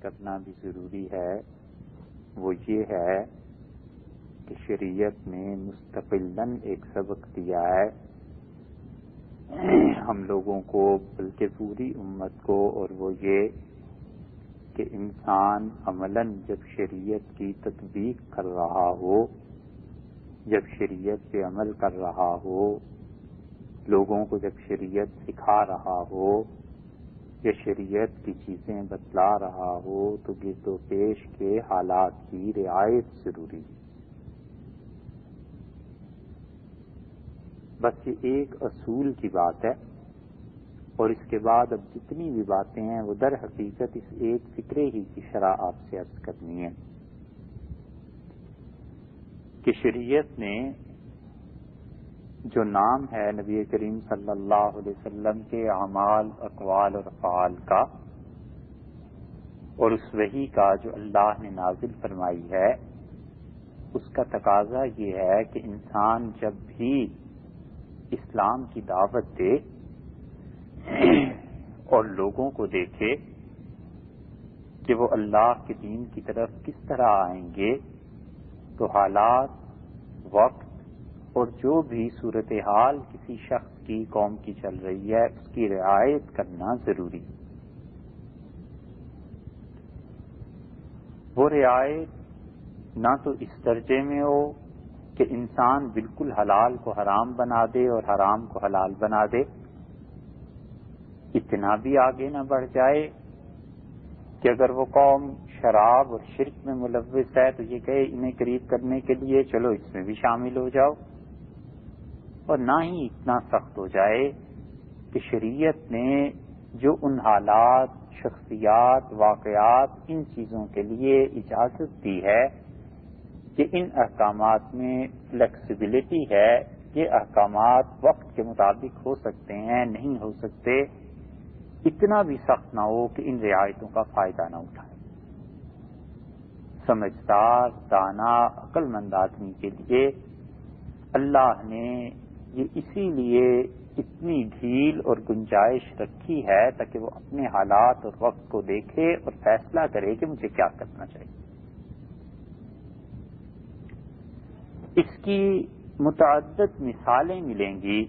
کرنا بھی ضروری ہے وہ یہ ہے کہ شریعت نے مستقلاً ایک سبق دیا ہے ہم لوگوں کو، بلکہ پوری امت کو، اور وہ یہ کہ انسان عملاً جب شریعت کی تطبیق کر رہا ہو، جب شریعت پہ عمل کر رہا ہو، لوگوں کو جب شریعت سکھا رہا ہو یا شریعت کی چیزیں بتلا رہا ہو، تو گرد و پیش کے حالات کی رعایت ضروری ہے۔ بس یہ ایک اصول کی بات ہے، اور اس کے بعد اب جتنی بھی باتیں ہیں وہ در حقیقت اس ایک فکرے ہی کی شرح آپ سے عرض کرنی ہے کہ شریعت نے جو نام ہے نبی کریم صلی اللہ علیہ وسلم کے اعمال، اقوال اور افعال کا، اور اس وحی کا جو اللہ نے نازل فرمائی ہے، اس کا تقاضا یہ ہے کہ انسان جب بھی اسلام کی دعوت دے اور لوگوں کو دیکھے کہ وہ اللہ کے دین کی طرف کس طرح آئیں گے، تو حالات، وقت اور جو بھی صورتحال کسی شخص کی، قوم کی چل رہی ہے، اس کی رعایت کرنا ضروری ہے۔ وہ رعایت نہ تو اس درجے میں ہو کہ انسان بالکل حلال کو حرام بنا دے اور حرام کو حلال بنا دے، اتنا بھی آگے نہ بڑھ جائے کہ اگر وہ قوم شراب اور شرک میں ملوث ہے تو یہ کہے انہیں قریب کرنے کے لیے چلو اس میں بھی شامل ہو جاؤ، اور نہ ہی اتنا سخت ہو جائے کہ شریعت نے جو ان حالات، شخصیات، واقعات، ان چیزوں کے لیے اجازت دی ہے کہ ان احکامات میں فلیکسیبلٹی ہے، یہ احکامات وقت کے مطابق ہو سکتے ہیں، نہیں ہو سکتے، اتنا بھی سخت نہ ہو کہ ان رعایتوں کا فائدہ نہ اٹھائے۔ سمجھدار، دانا، عقل مند آدمی کے لیے اللہ نے یہ اسی لیے اتنی ڈھیل اور گنجائش رکھی ہے تاکہ وہ اپنے حالات اور وقت کو دیکھے اور فیصلہ کرے کہ مجھے کیا کرنا چاہیے۔ اس کی متعدد مثالیں ملیں گی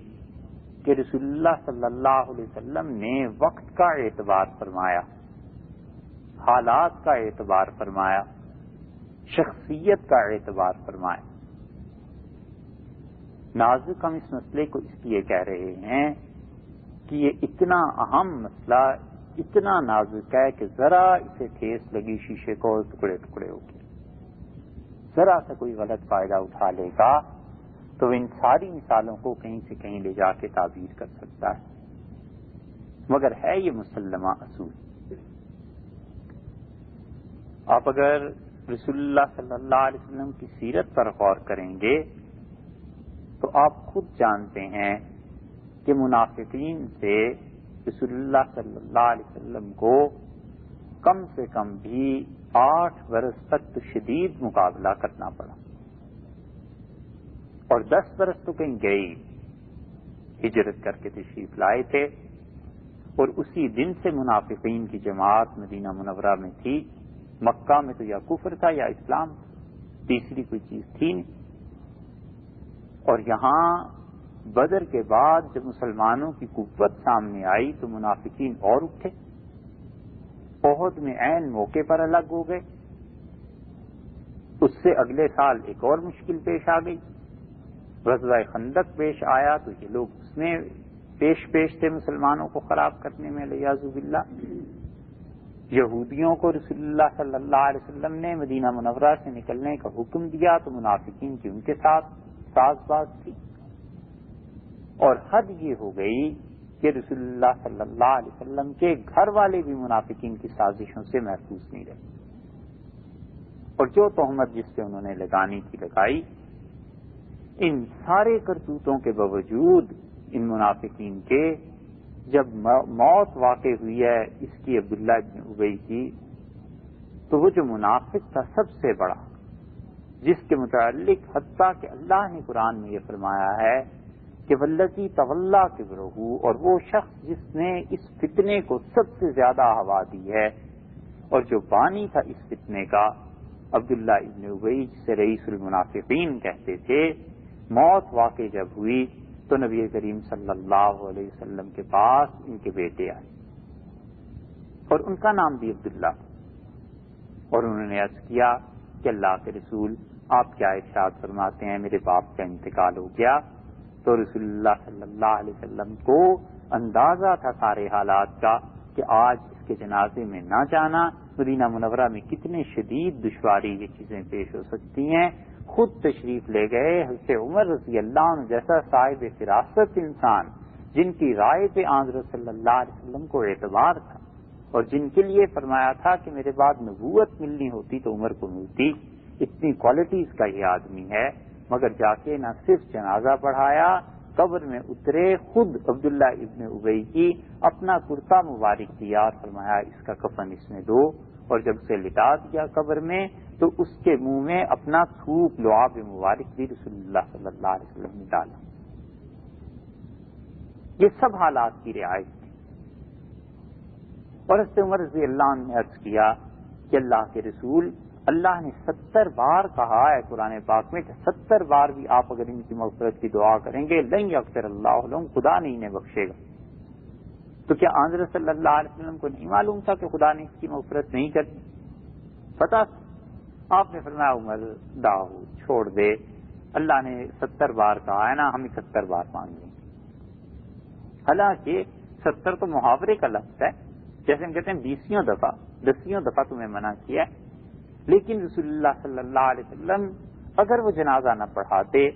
کہ رسول اللہ صلی اللہ علیہ وسلم نے وقت کا اعتبار فرمایا، حالات کا اعتبار فرمایا، شخصیت کا اعتبار فرمایا۔ نازک ہم اس مسئلے کو اس لیے کہہ رہے ہیں کہ یہ اتنا اہم مسئلہ اتنا نازک ہے کہ ذرا اسے ٹھیس لگی شیشے کو ٹکڑے ٹکڑے ہو گئے، ذرا سا کوئی غلط فائدہ اٹھا لے گا تو ان ساری مثالوں کو کہیں سے کہیں لے جا کے تعبیر کر سکتا ہے، مگر ہے یہ مسلمہ اصول۔ آپ اگر رسول اللہ صلی اللہ علیہ وسلم کی سیرت پر غور کریں گے تو آپ خود جانتے ہیں کہ منافقین سے رسول اللہ صلی اللہ علیہ وسلم کو کم سے کم بھی 8 برس تک تو شدید مقابلہ کرنا پڑا، اور 10 برس تو کہیں گئے، ہجرت کر کے تشریف لائے تھے، اور اسی دن سے منافقین کی جماعت مدینہ منورہ میں تھی۔ مکہ میں تو یا کفر تھا یا اسلام، تیسری کوئی چیز تھی نہیں۔ اور یہاں بدر کے بعد جب مسلمانوں کی قوت سامنے آئی تو منافقین اور اٹھے، احد میں عین موقع پر الگ ہو گئے، اس سے اگلے سال ایک اور مشکل پیش آ گئی، غزوہ خندق پیش آیا تو یہ لوگ اس میں پیش تھے مسلمانوں کو خراب کرنے میں، والعیاذ باللہ۔ یہودیوں کو رسول اللہ صلی اللہ علیہ وسلم نے مدینہ منورہ سے نکلنے کا حکم دیا تو منافقین کی ان کے ساتھ ساز باز تھی، اور حد یہ ہو گئی کہ رسول اللہ صلی اللہ علیہ وسلم کے گھر والے بھی منافقین کی سازشوں سے محفوظ نہیں رہے، اور جو تہمت جس پہ انہوں نے لگانی تھی لگائی۔ ان سارے کرتوتوں کے باوجود ان منافقین کے جب موت واقع ہوئی ہے اس کی عبداللہ بن ابی کی، تو وہ جو منافق تھا سب سے بڑا، جس کے متعلق حتیٰ کہ اللہ نے قرآن میں یہ فرمایا ہے کہ والذی تولی کبرہ، اور وہ شخص جس نے اس فتنے کو سب سے زیادہ ہوا دی ہے، اور جو بانی تھا اس فتنے کا عبداللہ ابن ابی جسے رئیس المنافقین کہتے تھے، موت واقع جب ہوئی تو نبی کریم صلی اللہ علیہ وسلم کے پاس ان کے بیٹے آئے اور ان کا نام بھی عبداللہ، اور انہوں نے عرض کیا کہ اللہ کے رسول آپ کیا ارشاد فرماتے ہیں، میرے باپ کا انتقال ہو گیا۔ تو رسول اللہ صلی اللہ علیہ وسلم کو اندازہ تھا سارے حالات کا کہ آج اس کے جنازے میں نہ جانا، مدینہ منورہ میں کتنے شدید دشواری یہ چیزیں پیش ہو سکتی ہیں۔ خود تشریف لے گئے حضرت عمر رضی اللہ عنہ جیسا صاحب فراست انسان، جن کی رائے پہ حضرت صلی اللہ علیہ وسلم کو اعتبار تھا اور جن کے لیے فرمایا تھا کہ میرے بعد نبوت ملنی ہوتی تو عمر کو ملتی، اتنی کوالٹیز کا یہ آدمی ہے، مگر جا کے نہ صرف جنازہ پڑھایا، قبر میں اترے، خود عبداللہ ابن ابی کی اپنا کرتا مبارک دیا اور فرمایا اس کا کفن اس میں دو، اور جب سے لٹا دیا قبر میں تو اس کے منہ میں اپنا تھوک لعاب مبارک بھی رسول اللہ صلی اللہ علیہ وسلم نے ڈالا۔ یہ سب حالات کی رعایت تھی۔ اور حضرت عمر رضی اللہ عنہ نے عرض کیا کہ اللہ کے رسول، اللہ نے 70 بار کہا ہے قرآن پاک میں کہ 70 بار بھی آپ اگر ان کی مغفرت کی دعا کریں گے لن یغفر اللہ لہم، خدا نہیں انہیں بخشے گا۔ تو کیا حضرت صلی اللہ علیہ وسلم کو نہیں معلوم تھا کہ خدا نے اس کی مغفرت نہیں کرنی؟ پتا، آپ نے فرمایا عمر داؤ چھوڑ دے، اللہ نے 70 بار کہا ہے نا، ہم 71 بار مانگ لیں گے۔ حالانکہ 70 تو محاورے کا لفظ ہے، جیسے ہم کہتے ہیں 20 دفعہ 10 دفعہ تمہیں منع کیا ہے، لیکن رسول اللہ صلی اللہ علیہ وسلم اگر وہ جنازہ نہ پڑھاتے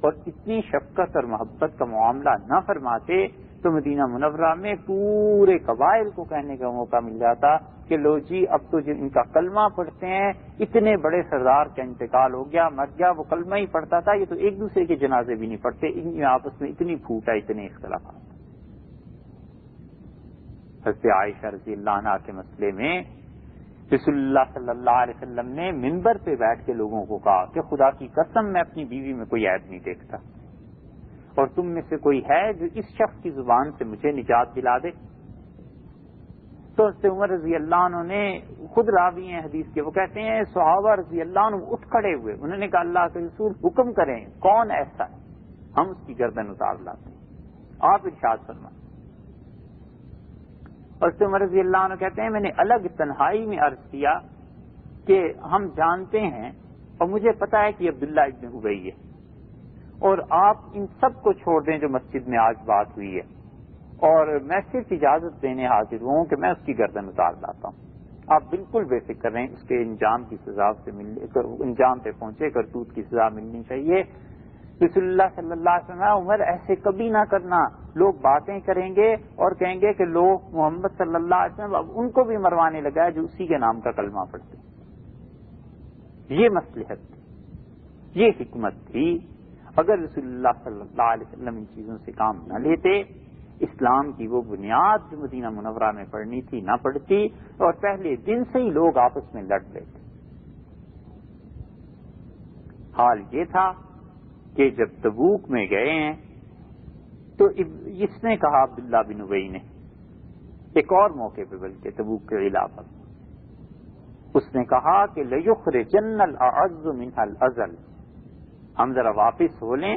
اور اتنی شفقت اور محبت کا معاملہ نہ فرماتے تو مدینہ منورہ میں پورے قبائل کو کہنے کا موقع مل جاتا کہ لو جی اب تو جو ان کا کلمہ پڑھتے ہیں، اتنے بڑے سردار کا انتقال ہو گیا، مر گیا، وہ کلمہ ہی پڑھتا تھا، یہ تو ایک دوسرے کے جنازے بھی نہیں پڑھتے، ان میں آپس میں اتنی پھوٹ ہے، اتنے اختلافات۔ حضرت عائشہ رضی اللہ عنہا کے مسئلے میں رسول اللہ صلی اللہ علیہ وسلم نے منبر پہ بیٹھ کے لوگوں کو کہا کہ خدا کی قسم میں اپنی بیوی میں کوئی عیب نہیں دیکھتا، اور تم میں سے کوئی ہے جو اس شخص کی زبان سے مجھے نجات دلا دے؟ تو حضرت عمر رضی اللہ عنہ نے، خود راوی ہیں حدیث کے، وہ کہتے ہیں صحابہ رضی اللہ عنہ اٹھ کھڑے ہوئے، انہوں نے کہا اللہ کے رسول حکم کریں، کون ایسا ہے ہم اس کی گردن اتار لاتے ہیں، آپ ارشاد فرمائیں۔ اور حضرت عمر رضی اللہ عنہ کہتے ہیں میں نے الگ تنہائی میں عرض کیا کہ ہم جانتے ہیں اور مجھے پتا ہے کہ عبداللہ ابن ابی ہے، اور آپ ان سب کو چھوڑ دیں جو مسجد میں آج بات ہوئی ہے، اور میں صرف اجازت دینے حاضر ہوں کہ میں اس کی گردن اتار لاتا ہوں، آپ بالکل بے فکر رہیں، اس کے انجام کی سزا سے انجام پہ پہنچے، کرتوت کی سزا ملنی چاہیے۔ رسول اللہ صلی اللہ علیہ وسلم، عمر ایسے کبھی نہ کرنا، لوگ باتیں کریں گے اور کہیں گے کہ لو محمد صلی اللہ علیہ وسلم اب ان کو بھی مروانے لگا ہے جو اسی کے نام کا کلمہ پڑھتے۔ یہ مصلحت تھی، یہ حکمت تھی۔ اگر رسول اللہ صلی اللہ علیہ وسلم ان چیزوں سے کام نہ لیتے، اسلام کی وہ بنیاد جو مدینہ منورہ میں پڑھنی تھی نہ پڑھتی، اور پہلے دن سے ہی لوگ آپس میں لڑ لیتے۔ حال یہ تھا کہ جب تبوک میں گئے ہیں تو اس نے کہا عبداللہ بن ابی نے ایک اور موقع پہ، بلکہ تبوک کے علاوہ اس نے کہا کہ لَيُخْرِجَنَّ الْأَعَزُّ مِنْهَا الْأَذَلَّ، ہم ذرا واپس ہو لیں،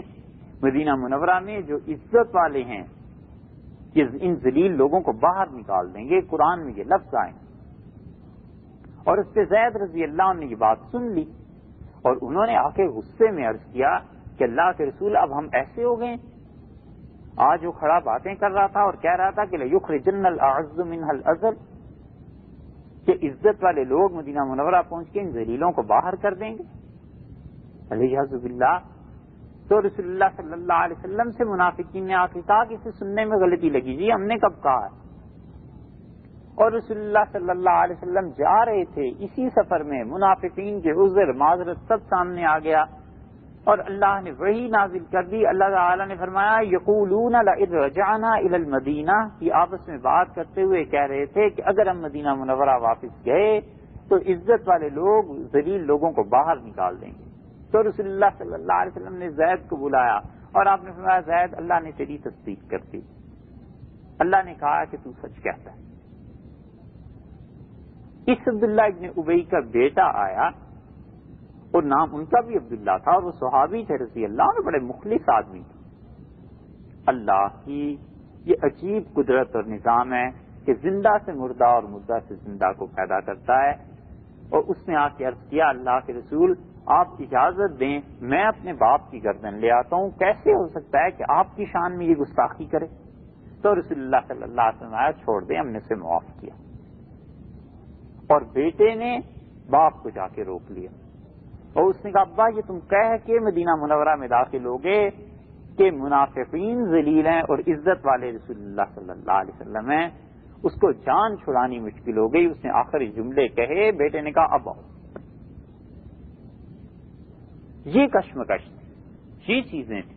مدینہ منورہ میں جو عزت والے ہیں یہ ان ذلیل لوگوں کو باہر نکال دیں گے، قرآن میں یہ لفظ آئیں۔ اور اس پہ زید رضی اللہ عنہ نے یہ بات سن لی اور انہوں نے آ کے غصے میں عرض کیا کہ اللہ کے رسول اب ہم ایسے ہو گئے، آج وہ کھڑا باتیں کر رہا تھا اور کہہ رہا تھا کہ لَيُخْرِجَنَّ الْأَعَزُّ مِنْهَا الْأَذَلَّ، کہ عزت والے لوگ مدینہ منورہ پہنچ کے ان ذلیلوں کو باہر کر دیں گے، علیہ باللہ۔ تو رسول اللہ صلی اللہ علیہ وسلم سے منافقین نے آ کے کہا کہ اسے سننے میں غلطی لگی، جی ہم نے کب کہا ہے؟ اور رسول اللہ صلی اللہ علیہ وسلم جا رہے تھے، اسی سفر میں منافقین کے عذر معذرت سب سامنے آ گیا، اور اللہ نے وحی نازل کر دی۔ اللہ تعالی نے فرمایا یقولون لئن رجعنا الی المدینہ، یہ آپس میں بات کرتے ہوئے کہہ رہے تھے کہ اگر ہم مدینہ منورہ واپس گئے تو عزت والے لوگ ذلیل لوگوں کو باہر نکال دیں گے۔ تو رسول اللہ صلی اللہ علیہ وسلم نے زید کو بلایا اور آپ نے فرمایا زید اللہ نے تیری تصدیق کر دی، اللہ نے کہا کہ تو سچ کہتا ہے۔ اس عبداللہ ابن ابی کا بیٹا آیا اور نام ان کا بھی عبداللہ تھا اور وہ صحابی تھے رضی اللہ عنہ، بڑے مخلص آدمی تھے. اللہ کی یہ عجیب قدرت اور نظام ہے کہ زندہ سے مردہ اور مردہ سے زندہ کو پیدا کرتا ہے. اور اس نے آ کے عرض کیا اللہ کے رسول آپ اجازت دیں میں اپنے باپ کی گردن لے آتا ہوں، کیسے ہو سکتا ہے کہ آپ کی شان میں یہ گستاخی کرے؟ تو رسول اللہ صلی اللہ علیہ وسلم آیا چھوڑ دیں، ہم نے اسے معاف کیا. اور بیٹے نے باپ کو جا کے روک لیا اور اس نے کہا ابا یہ تم کہہ کے مدینہ منورہ میں داخل ہوگے کہ منافقین ذلیل ہیں اور عزت والے رسول اللہ صلی اللہ علیہ وسلم ہیں. اس کو جان چھڑانی مشکل ہو گئی. اس نے آخری جملے کہے، بیٹے نے کہا اب آؤ. یہ کشمکش تھی، یہ چیزیں تھیں.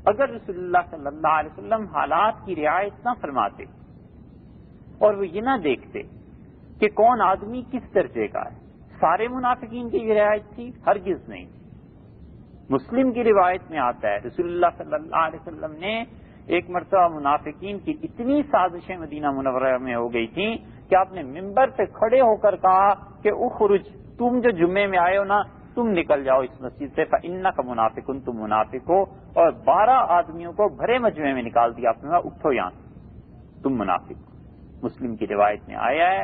اگر رسول اللہ صلی اللہ علیہ وسلم حالات کی رعایت نہ فرماتے اور وہ یہ نہ دیکھتے کہ کون آدمی کس درجے کا ہے، سارے منافقین کی یہ رعایت تھی؟ ہرگز نہیں. مسلم کی روایت میں آتا ہے رسول اللہ صلی اللہ علیہ وسلم نے ایک مرتبہ منافقین کی اتنی سازشیں مدینہ منورہ میں ہو گئی تھیں کہ آپ نے ممبر پہ کھڑے ہو کر کہا کہ اخرج، تم جو جمعے میں آئے ہو نا تم نکل جاؤ اس مسجد سے، فإنک منافقن، تم منافق ہو. اور 12 آدمیوں کو بھرے مجمع میں نکال دیا. آپ نے کہا اٹھو یہاں سے، تم منافق ہو. مسلم کی روایت میں آیا ہے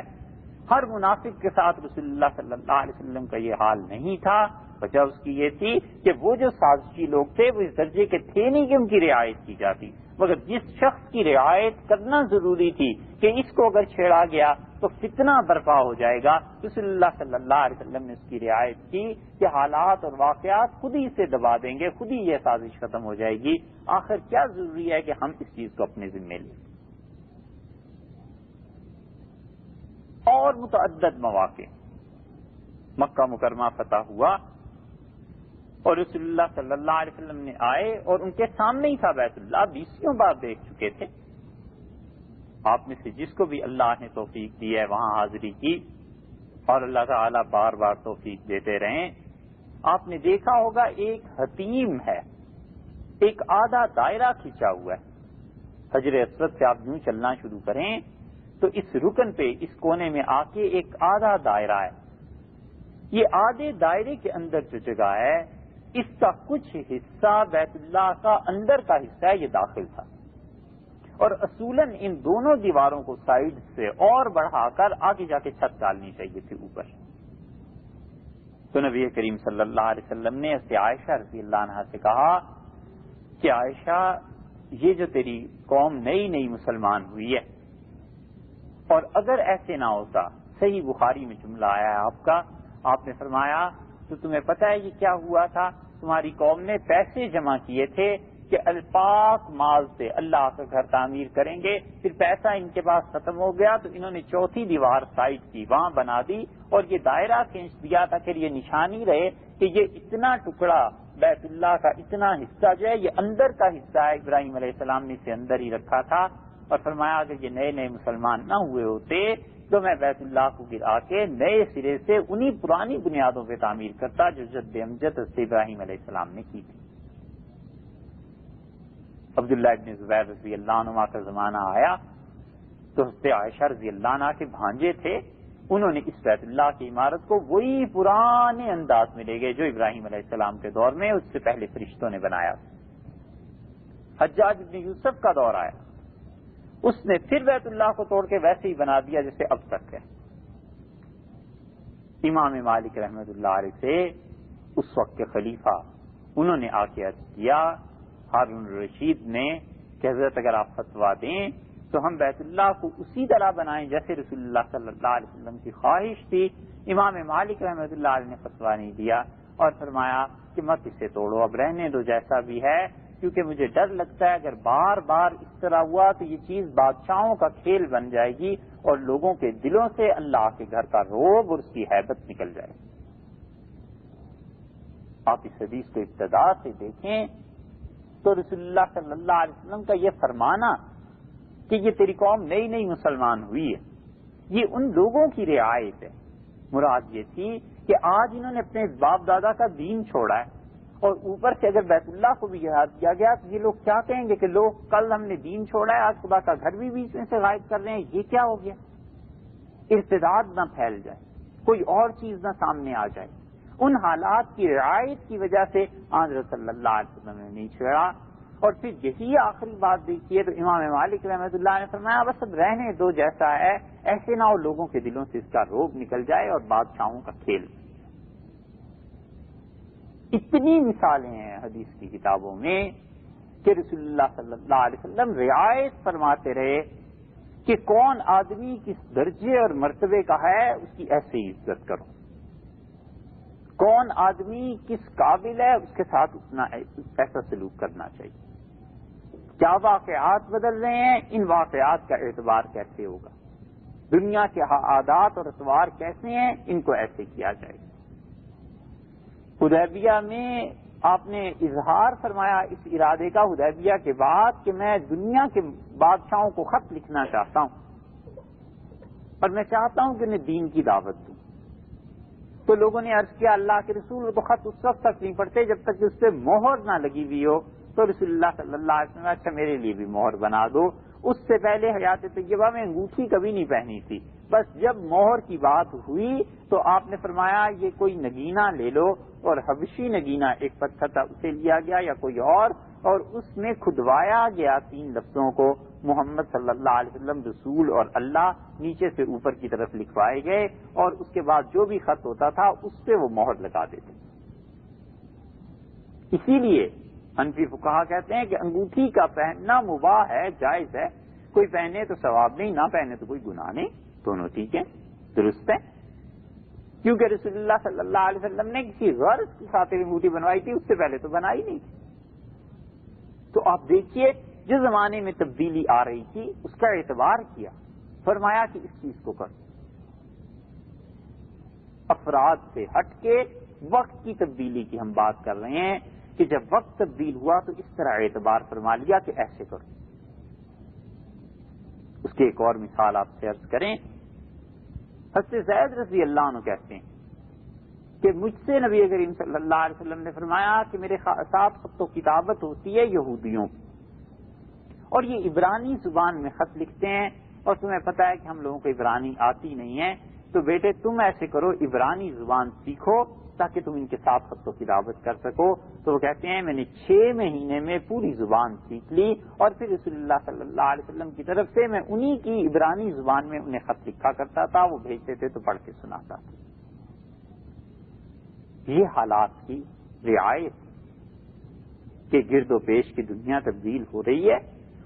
ہر منافق کے ساتھ رسول اللہ صلی اللہ علیہ وسلم کا یہ حال نہیں تھا. وجہ اس کی یہ تھی کہ وہ جو سازشی لوگ تھے وہ اس درجے کے تھے نہیں کہ ان کی رعایت کی جاتی، مگر جس شخص کی رعایت کرنا ضروری تھی کہ اس کو اگر چھیڑا گیا تو فتنہ برپا ہو جائے گا، رسول اللہ صلی اللہ علیہ وسلم نے اس کی رعایت کی کہ حالات اور واقعات خود ہی اسے دبا دیں گے، خود ہی یہ سازش ختم ہو جائے گی. آخر کیا ضروری ہے کہ ہم اس چیز کو اپنے ذمے لیں. اور متعدد مواقع مکہ مکرمہ فتح ہوا اور رسول اللہ صلی اللہ علیہ وسلم نے آئے اور ان کے سامنے ہی تھا بیت اللہ، 20 بار دیکھ چکے تھے. آپ میں سے جس کو بھی اللہ نے توفیق دی ہے وہاں حاضری کی اور اللہ تعالیٰ بار بار توفیق دیتے رہیں. آپ نے دیکھا ہوگا ایک حتیم ہے، ایک آدھا دائرہ کھینچا ہوا ہے. حجر اسود سے آپ یوں چلنا شروع کریں تو اس رکن پہ اس کونے میں آ کے ایک آدھا دائرہ ہے. یہ آدھے دائرے کے اندر جو جگہ ہے اس کا کچھ حصہ بیت اللہ کا اندر کا حصہ ہے، یہ داخل تھا. اور اصولاً ان دونوں دیواروں کو سائیڈ سے اور بڑھا کر آگے جا کے چھت ڈالنی چاہیے تھی اوپر. تو نبی کریم صلی اللہ علیہ وسلم نے اسے عائشہ رضی اللہ عنہا سے کہا کہ عائشہ یہ جو تیری قوم نئی نئی مسلمان ہوئی ہے اور اگر ایسے نہ ہوتا، صحیح بخاری میں جملہ آیا ہے آپ کا، آپ نے فرمایا تو تمہیں پتہ ہے یہ کیا ہوا تھا؟ تمہاری قوم نے پیسے جمع کیے تھے کہ الپاک مال سے اللہ کا گھر تعمیر کریں گے، پھر پیسہ ان کے پاس ختم ہو گیا تو انہوں نے چوتھی دیوار سائڈ کی وہاں بنا دی اور یہ دائرہ کھینچ دیا تاکہ یہ نشانی رہے کہ یہ اتنا ٹکڑا بیت اللہ کا اتنا حصہ جو ہے یہ اندر کا حصہ ہے. ابراہیم علیہ السلام نے اسے اندر ہی رکھا تھا اور فرمایا اگر یہ نئے نئے مسلمان نہ ہوئے ہوتے تو میں بیت اللہ کو گرا کے نئے سرے سے انہی پرانی بنیادوں پہ تعمیر کرتا جو جد امجد حضرت ابراہیم علیہ السلام نے کی تھی. عبداللہ ابن زبیر رضی اللہ عنہ کا زمانہ آیا تو حضرت عائشہ رضی اللہ عنہ کے بھانجے تھے، انہوں نے اس بیت اللہ کی عمارت کو وہی پرانے انداز میں لے گئے جو ابراہیم علیہ السلام کے دور میں اس سے پہلے فرشتوں نے بنایا. حجاج ابن یوسف کا دور آیا، اس نے پھر بیت اللہ کو توڑ کے ویسے ہی بنا دیا جیسے اب تک ہے. امام مالک رحمۃ اللہ علیہ سے اس وقت کے خلیفہ انہوں نے آ کے عرض کیا ہارون الرشید نے کہ حضرت اگر آپ فتویٰ دیں تو ہم بیت اللہ کو اسی طرح بنائیں جیسے رسول اللہ صلی اللہ علیہ وسلم کی خواہش تھی. امام مالک رحمۃ اللہ علیہ نے فتویٰ نہیں دیا اور فرمایا کہ مت اسے توڑو، اب رہنے دو جیسا بھی ہے، کیونکہ مجھے ڈر لگتا ہے اگر بار بار اس طرح ہوا تو یہ چیز بادشاہوں کا کھیل بن جائے گی اور لوگوں کے دلوں سے اللہ کے گھر کا روب اور اس کی ہیبت نکل جائے گی. آپ اس حدیث کو ابتدا سے دیکھیں تو رسول اللہ صلی اللہ علیہ وسلم کا یہ فرمانا کہ یہ تیری قوم نئی نئی مسلمان ہوئی ہے، یہ ان لوگوں کی رعایت ہے. مراد یہ تھی کہ آج انہوں نے اپنے باپ دادا کا دین چھوڑا ہے اور اوپر سے اگر بیت اللہ کو بھی یاد کیا گیا تو یہ لوگ کیا کہیں گے کہ لوگ کل ہم نے دین چھوڑا ہے، آج خدا کا گھر بھی بیچ میں سے غائب کر رہے ہیں، یہ کیا ہو گیا؟ ارتداد نہ پھیل جائے، کوئی اور چیز نہ سامنے آ جائے، ان حالات کی رعایت کی وجہ سے حضرت صلی اللہ علیہ وسلم نے نہیں چھیڑا۔ اور پھر یہی آخری بات دیکھیے تو امام مالک رحمۃ اللہ نے فرمایا بس اب رہنے دو جیسا ہے، ایسے نہ ہو لوگوں کے دلوں سے اس کا روب نکل جائے اور بادشاہوں کا کھیل۔ اتنی مثالیں ہیں حدیث کی کتابوں میں کہ رسول اللہ صلی اللہ علیہ وسلم رعایت فرماتے رہے کہ کون آدمی کس درجے اور مرتبے کا ہے اس کی ایسے ہی عزت کرو، کون آدمی کس قابل ہے اس کے ساتھ اتنا ایسا سلوک کرنا چاہیے۔ کیا واقعات بدل رہے ہیں، ان واقعات کا اعتبار کیسے ہوگا، دنیا کے عادات اور اطوار کیسے ہیں، ان کو ایسے کیا جائے گا۔ حدیبیہ میں آپ نے اظہار فرمایا اس ارادے کا حدیبیہ کے بعد کہ میں دنیا کے بادشاہوں کو خط لکھنا چاہتا ہوں اور میں چاہتا ہوں کہ انہیں دین کی دعوت دوں۔ تو لوگوں نے عرض کیا اللہ کے رسول تو خط اس وقت تک نہیں پڑھتے جب تک کہ اس پہ مہر نہ لگی ہوئی ہو۔ تو رسول اللہ صلی اللہ علیہ وسلم اچھا میرے لیے بھی مہر بنا دو۔ اس سے پہلے حیات طیبہ میں انگوٹھی کبھی نہیں پہنی تھی، بس جب مہر کی بات ہوئی تو آپ نے فرمایا یہ کوئی نگینہ لے لو، اور حبشی نگینہ ایک پتھر تھا اسے لیا گیا یا کوئی اور اس میں کھدوایا گیا 3 لفظوں کو محمد صلی اللہ علیہ وسلم رسول اور اللہ نیچے سے اوپر کی طرف لکھوائے گئے، اور اس کے بعد جو بھی خط ہوتا تھا اس پہ وہ مہر لگا دیتے۔ اسی لیے حنفی فقہا کہتے ہیں کہ انگوٹھی کا پہننا مباح ہے، جائز ہے، کوئی پہنے تو ثواب نہیں، نہ پہنے تو کوئی گناہ نہیں، دونوں ٹھیک ہیں، درست ہے، کیونکہ رسول اللہ صلی اللہ علیہ وسلم نے کسی غرض کی خاطر انگوٹھی بنوائی تھی، اس سے پہلے تو بنائی نہیں تھی۔ تو آپ دیکھیے جس زمانے میں تبدیلی آ رہی تھی اس کا اعتبار کیا، فرمایا کہ اس چیز کو کر، افراد سے ہٹ کے وقت کی تبدیلی کی ہم بات کر رہے ہیں کہ جب وقت تبدیل ہوا تو اس طرح اعتبار فرما لیا کہ ایسے کرو۔ اس کی ایک اور مثال آپ سے عرض کریں، حضرت زید رضی اللہ عنہ کہتے ہیں کہ مجھ سے نبی کریم صلی اللہ علیہ وسلم نے فرمایا کہ میرے ساتھ خط و کتابت ہوتی ہے یہودیوں کی، اور یہ عبرانی زبان میں خط لکھتے ہیں، اور تمہیں پتہ ہے کہ ہم لوگوں کو عبرانی آتی نہیں ہے، تو بیٹے تم ایسے کرو عبرانی زبان سیکھو تاکہ تم ان کے ساتھ خط و کتابت کر سکو۔ تو وہ کہتے ہیں میں نے 6 مہینے میں پوری زبان سیکھ لی، اور پھر رسول اللہ صلی اللہ علیہ وسلم کی طرف سے میں انہی کی عبرانی زبان میں انہیں خط لکھا کرتا تھا، وہ بھیجتے تھے تو پڑھ کے سناتا تھا۔ یہ حالات کی رعایت کہ گرد و پیش کی دنیا تبدیل ہو رہی ہے،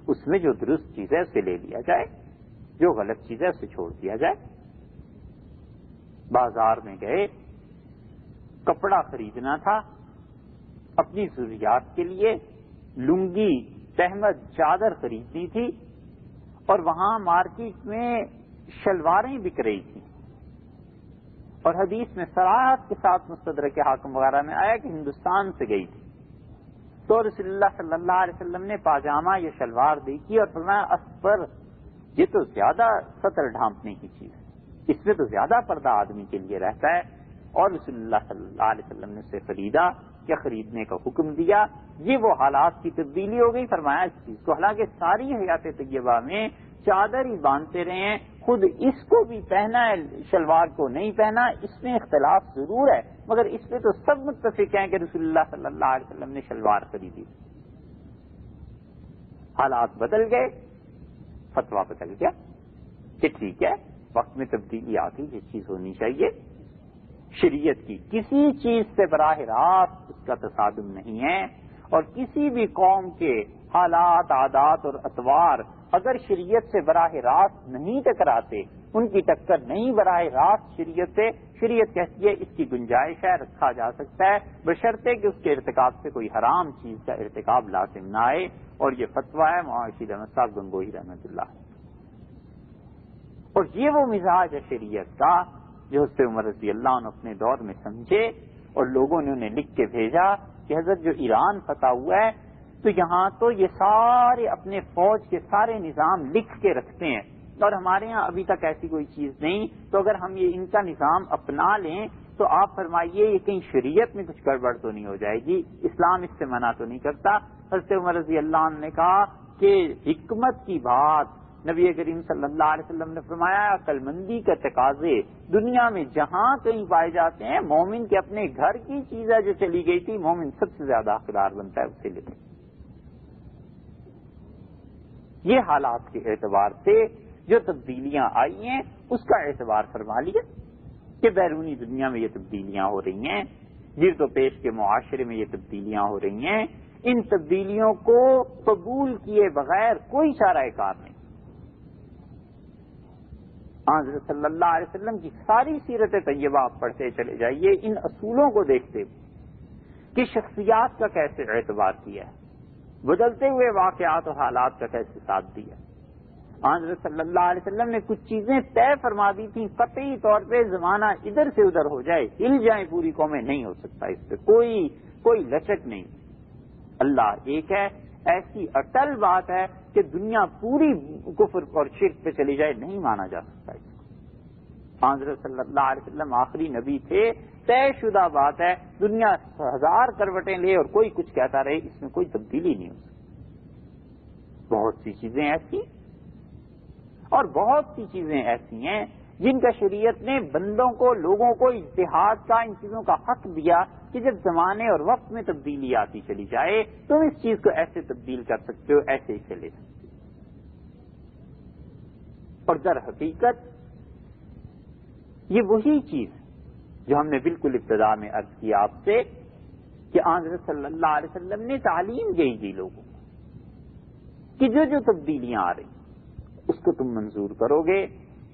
اس میں جو درست چیز ہے اسے لے لیا جائے، جو غلط چیز ہے اسے چھوڑ دیا جائے۔ بازار میں گئے، کپڑا خریدنا تھا اپنی ضروریات کے لیے، لنگی تہمت چادر خریدنی تھی، اور وہاں مارکیٹ میں شلواریں بک رہی تھیں، اور حدیث میں صراحت کے ساتھ مستدرک حاکم وغیرہ میں آیا کہ ہندوستان سے گئی تھی۔ تو رسول اللہ صلی اللہ علیہ وسلم نے پاجامہ یا شلوار دیکھی اور فرمایا اسفر، یہ تو زیادہ سطر ڈھانپنے کی چیز ہے، اس میں تو زیادہ پردہ آدمی کے لیے رہتا ہے، اور رسول اللہ صلی اللہ علیہ وسلم نے اسے خریدا یا خریدنے کا حکم دیا۔ یہ وہ حالات کی تبدیلی ہو گئی، فرمایا اس چیز کو، حالانکہ ساری حیات طیبہ میں چادر ہی باندھتے رہے ہیں، خود اس کو بھی پہنا ہے شلوار کو نہیں پہنا، اس میں اختلاف ضرور ہے، مگر اس پہ تو سب متفق ہیں کہ رسول اللہ صلی اللہ علیہ وسلم نے شلوار خریدی۔ حالات بدل گئے، فتویٰ بدل گیا کہ ٹھیک ہے وقت میں تبدیلی آ گئی، یہ چیز ہونی چاہیے۔ شریعت کی کسی چیز سے براہ راست اس کا تصادم نہیں ہے، اور کسی بھی قوم کے حالات، عادات اور اطوار اگر شریعت سے براہ راست نہیں ٹکراتے، ان کی ٹکر نہیں براہ راست شریعت سے، شریعت کہتی ہے اس کی گنجائش ہے، رکھا جا سکتا ہے، بشرطے کہ اس کے ارتکاب سے کوئی حرام چیز کا ارتکاب لازم نہ آئے۔ اور یہ فتویٰ ہے معاشی احمد صاحب گنگوہی رحمۃ اللہ۔ اور یہ وہ مزاج ہے شریعت کا جو حضرت عمر رضی اللہ عنہ اپنے دور میں سمجھے، اور لوگوں نے انہیں لکھ کے بھیجا کہ حضرت جو ایران فتح ہوا ہے تو یہاں تو یہ سارے اپنے فوج کے سارے نظام لکھ کے رکھتے ہیں، اور ہمارے ہاں ابھی تک ایسی کوئی چیز نہیں، تو اگر ہم یہ ان کا نظام اپنا لیں تو آپ فرمائیے یہ کہیں شریعت میں کچھ گڑبڑ تو نہیں ہو جائے گی، اسلام اس سے منع تو نہیں کرتا۔ حضرت عمر رضی اللہ عنہ نے کہا کہ حکمت کی بات نبی کریم صلی اللہ علیہ وسلم نے فرمایا عقل مندی کے تقاضے دنیا میں جہاں کہیں پائے جاتے ہیں، مومن کے اپنے گھر کی چیزیں جو چلی گئی تھی، مومن سب سے زیادہ حقدار بنتا ہے اسے لے۔ یہ حالات کے اعتبار سے جو تبدیلیاں آئی ہیں اس کا اعتبار فرما لیا کہ بیرونی دنیا میں یہ تبدیلیاں ہو رہی ہیں، گرد و پیش کے معاشرے میں یہ تبدیلیاں ہو رہی ہیں، ان تبدیلیوں کو قبول کیے بغیر کوئی چارہ کار نہیں۔ حضرت صلی اللہ علیہ وسلم کی ساری سیرت طیبہ آپ پڑھتے چلے جائیے، ان اصولوں کو دیکھتے ہوئے کہ شخصیات کا کیسے اعتبار کیا ہے، بدلتے ہوئے واقعات و حالات کا کیسے ساتھ دیا۔ حضرت صلی اللہ علیہ وسلم نے کچھ چیزیں طے فرما دی تھیں، قطعی طور پہ زمانہ ادھر سے ادھر ہو جائے، ہل جائیں پوری قومیں، نہیں ہو سکتا، اس پہ کوئی لچک نہیں۔ اللہ ایک ہے، ایسی اٹل بات ہے کہ دنیا پوری کفر اور شرک پہ چلی جائے، نہیں مانا جا سکتا اس کو۔ حضرت صلی اللہ علیہ وسلم آخری نبی تھے، طے شدہ بات ہے، دنیا 1000 کروٹیں لے اور کوئی کچھ کہتا رہے، اس میں کوئی تبدیلی نہیں ہو سکتی۔ بہت سی چیزیں ایسی اور بہت سی چیزیں ایسی ہیں جن کا شریعت نے بندوں کو، لوگوں کو اجتہاد کا، ان چیزوں کا حق دیا کہ جب زمانے اور وقت میں تبدیلی آتی چلی جائے تم اس چیز کو ایسے تبدیل کر سکتے ہو، ایسے اسے لے سکتے ہو۔ اور در حقیقت یہ وہی چیز جو ہم نے بالکل ابتدا میں عرض کیا آپ سے کہ حضرت صلی اللہ علیہ وسلم نے تعلیم دی لوگوں کو کہ جو تبدیلیاں آ رہی اس کو تم منظور کرو گے،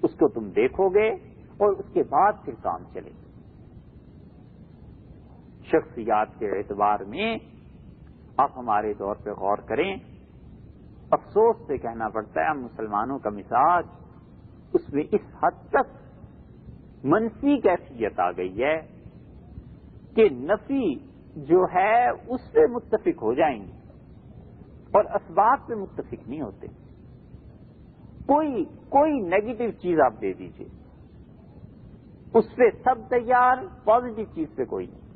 اس کو تم دیکھو گے اور اس کے بعد پھر کام چلے گا۔ شخصیات کے اعتبار میں آپ ہمارے دور پہ غور کریں، افسوس سے کہنا پڑتا ہے ہم مسلمانوں کا مزاج اس میں اس حد تک منفی کیفیت آ گئی ہے کہ نفی جو ہے اس سے متفق ہو جائیں گے اور اسباب پہ متفق نہیں ہوتے۔ کوئی نیگیٹو چیز آپ دے دیجئے، اس پہ سب تیار، پازیٹو چیز پہ کوئی نہیں۔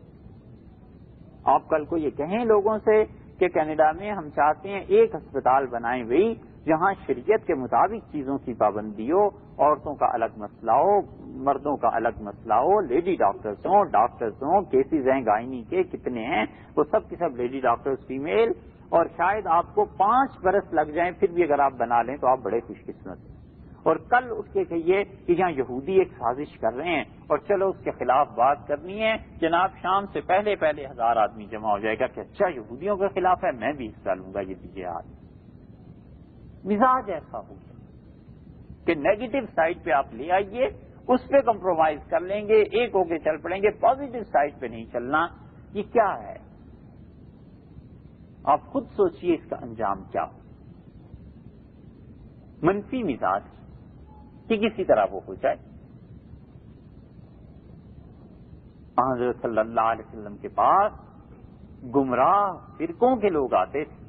آپ کل کو یہ کہیں لوگوں سے کہ کینیڈا میں ہم چاہتے ہیں ایک ہسپتال بنائیں ہوئی جہاں شریعت کے مطابق چیزوں کی پابندی ہو، عورتوں کا الگ مسئلہ ہو، مردوں کا الگ مسئلہ ہو، لیڈی ڈاکٹرز ہوں، کیسز ہیں گائنی کے کتنے ہیں، وہ سب کی سب لیڈی ڈاکٹرز فیمیل، اور شاید آپ کو 5 برس لگ جائیں پھر بھی اگر آپ بنا لیں تو آپ بڑے خوش قسمت ہیں۔ اور کل اٹھ کے کہیے کہ یہاں یہودی ایک سازش کر رہے ہیں اور چلو اس کے خلاف بات کرنی ہے، جناب شام سے پہلے 1000 آدمی جمع ہو جائے گا کہ اچھا یہودیوں کے خلاف ہے، میں بھی حصہ لوں گا، یہ دیجیے آج۔ مزاج ایسا ہو گیا کہ نیگیٹو سائڈ پہ آپ لے آئیے، اس پہ کمپرومائز کر لیں گے، ایک ہو کے چل پڑیں گے، پازیٹو سائڈ پہ نہیں چلنا۔ یہ کیا ہے؟ آپ خود سوچئے اس کا انجام کیا ہو۔ منفی مزاج کہ کسی طرح وہ ہو جائے۔ حضرت صلی اللہ علیہ وسلم کے پاس گمراہ فرقوں کے لوگ آتے تھے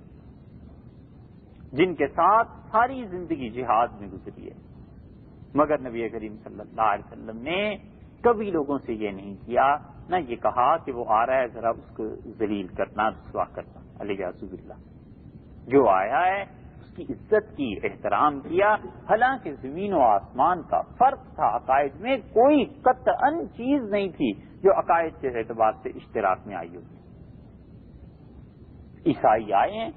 جن کے ساتھ ساری زندگی جہاد میں گزری ہے، مگر نبی کریم صلی اللہ علیہ وسلم نے کبھی لوگوں سے یہ نہیں کیا، نہ یہ کہا کہ وہ آ رہا ہے ذرا اس کو ذلیل کرنا، رسوا کرنا، علیہ باللہ۔ جو آیا ہے اس کی عزت کی، احترام کیا، حالانکہ زمین و آسمان کا فرق تھا، عقائد میں کوئی قطعاً چیز نہیں تھی جو عقائد کے اعتبار سے اشتراک میں آئی ہوتی۔ عیسائی آئے ہیں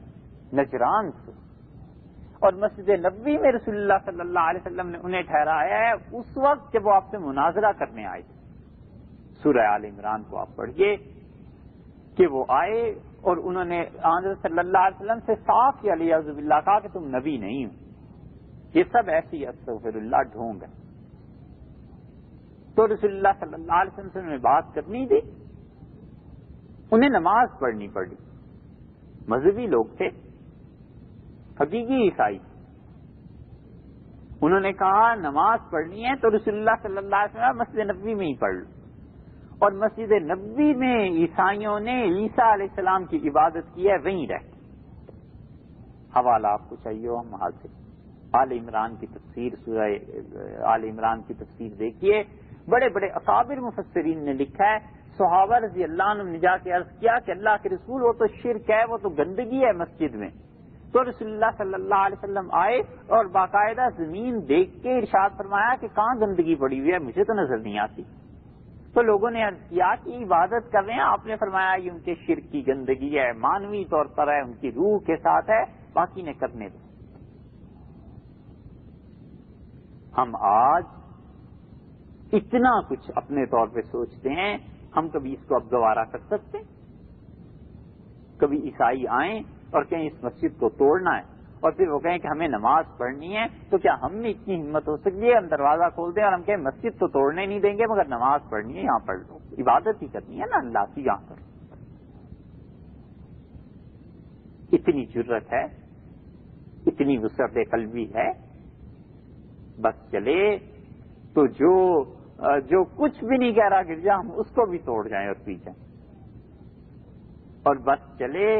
نجران سے اور مسجد نبوی میں رسول اللہ صلی اللہ علیہ وسلم نے انہیں ٹھہرایا ہے اس وقت جب وہ آپ سے مناظرہ کرنے آئے تھے۔ سورہ آل عمران کو آپ پڑھیے کہ وہ آئے اور انہوں نے حضرت صلی اللہ علیہ وسلم سے صاف یا علیہ باللہ کہا کہ تم نبی نہیں ہو، یہ سب ایسی استغفر اللہ ڈھونگ ہے۔ تو رسول اللہ صلی اللہ علیہ وسلم سے انہوں نے بات کرنی تھی، انہیں نماز پڑھنی پڑی، مذہبی لوگ تھے، حقیقی عیسائی۔ انہوں نے کہا نماز پڑھنی ہے تو رسول اللہ صلی اللہ علیہ وسلم مسجد نبوی میں ہی پڑھ لو، اور مسجد نبوی میں عیسائیوں نے عیسیٰ علیہ السلام کی عبادت کی ہے، وہیں رہ کے۔ حوالہ آپ کو چاہیے ہم حاضر، آل عمران کی تفسیر، سورہ آل عمران کی تفسیر دیکھیے، بڑے بڑے اکابر مفسرین نے لکھا ہے، صحابہ رضی اللہ عنہ نے جا کے عرض کیا کہ اللہ کے رسول وہ تو شرک ہے، وہ تو گندگی ہے مسجد میں، تو رسول اللہ صلی اللہ علیہ وسلم آئے اور باقاعدہ زمین دیکھ کے ارشاد فرمایا کہ کہاں گندگی پڑی ہوئی ہے، مجھے تو نظر نہیں آتی. تو لوگوں نے عرض کیا کہ عبادت کر رہے ہیں، آپ نے فرمایا یہ ان کے شرک کی گندگی ہے، مانوی طور پر ہے، ان کی روح کے ساتھ ہے، باقی نے کرنے دو. ہم آج اتنا کچھ اپنے طور پہ سوچتے ہیں، ہم کبھی اس کو اب گوارا کر سکتے ہیں؟ کبھی عیسائی آئیں اور کہیں اس مسجد کو توڑنا ہے اور پھر وہ کہیں کہ ہمیں نماز پڑھنی ہے، تو کیا ہم میں اتنی ہمت ہو سکتی ہے ہم دروازہ کھول دیں اور ہم کہیں مسجد تو توڑنے نہیں دیں گے مگر نماز پڑھنی ہے یہاں پڑھ لو، عبادت ہی کرنی ہے نا اللہ کی یہاں پر. اتنی جرت ہے، اتنی وسعت قلبی ہے. بس چلے تو جو کچھ بھی نہیں کہہ رہا گرجا ہم اس کو بھی توڑ جائیں اور پی جائیں. اور بس چلے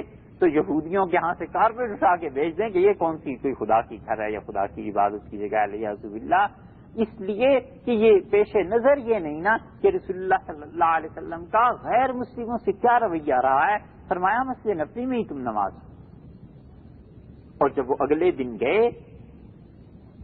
تو یہودیوں کے ہاں سے کارپیٹ اٹھا کے بھیج دیں کہ یہ کون سی کوئی خدا کی گھر ہے یا خدا کی عبادت کی جگہ ہے یعوذ باللہ. اس لیے کہ یہ پیش نظر یہ نہیں نا کہ رسول اللہ صلی اللہ علیہ وسلم کا غیر مسلموں سے کیا رویہ رہا ہے. فرمایا مسجد نبوی میں ہی تم نماز. اور جب وہ اگلے دن گئے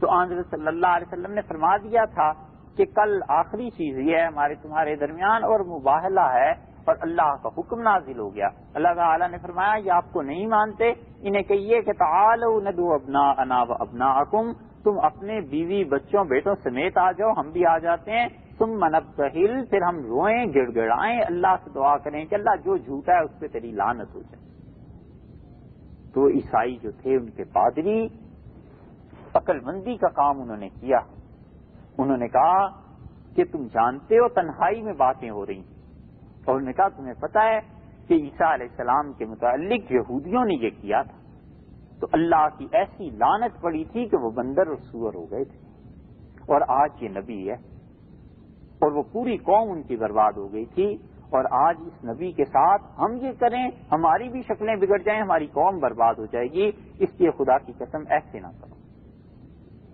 تو حضرت صلی اللہ علیہ وسلم نے فرما دیا تھا کہ کل آخری چیز یہ ہے ہمارے تمہارے درمیان اور مباہلہ ہے اور اللہ کا حکم نازل ہو گیا. اللہ تعالیٰ نے فرمایا یہ آپ کو نہیں مانتے، انہیں کہیے کہ تعالوا ندعو ابناءنا وابناءکم، تم اپنے بیوی بچوں بیٹوں سمیت آ جاؤ، ہم بھی آ جاتے ہیں. ثم نبتہل، پھر ہم روئیں گڑ گڑائیں، اللہ سے دعا کریں کہ اللہ جو جھوٹا ہے اس پہ تیری لعنت ہو جائے. تو عیسائی جو تھے ان کے پادری عقل مندی کا کام انہوں نے کیا. انہوں نے کہا کہ تم جانتے ہو تنہائی میں باتیں ہو رہی ہیں، اور انہوں نے کہا تمہیں پتہ ہے کہ عیسیٰ علیہ السلام کے متعلق یہودیوں نے یہ کیا تھا تو اللہ کی ایسی لعنت پڑی تھی کہ وہ بندر اور سور ہو گئے تھے، اور آج یہ نبی ہے اور وہ پوری قوم ان کی برباد ہو گئی تھی. اور آج اس نبی کے ساتھ ہم یہ کریں ہماری بھی شکلیں بگڑ جائیں، ہماری قوم برباد ہو جائے گی. اس لیے خدا کی قسم ایسے نہ کرو،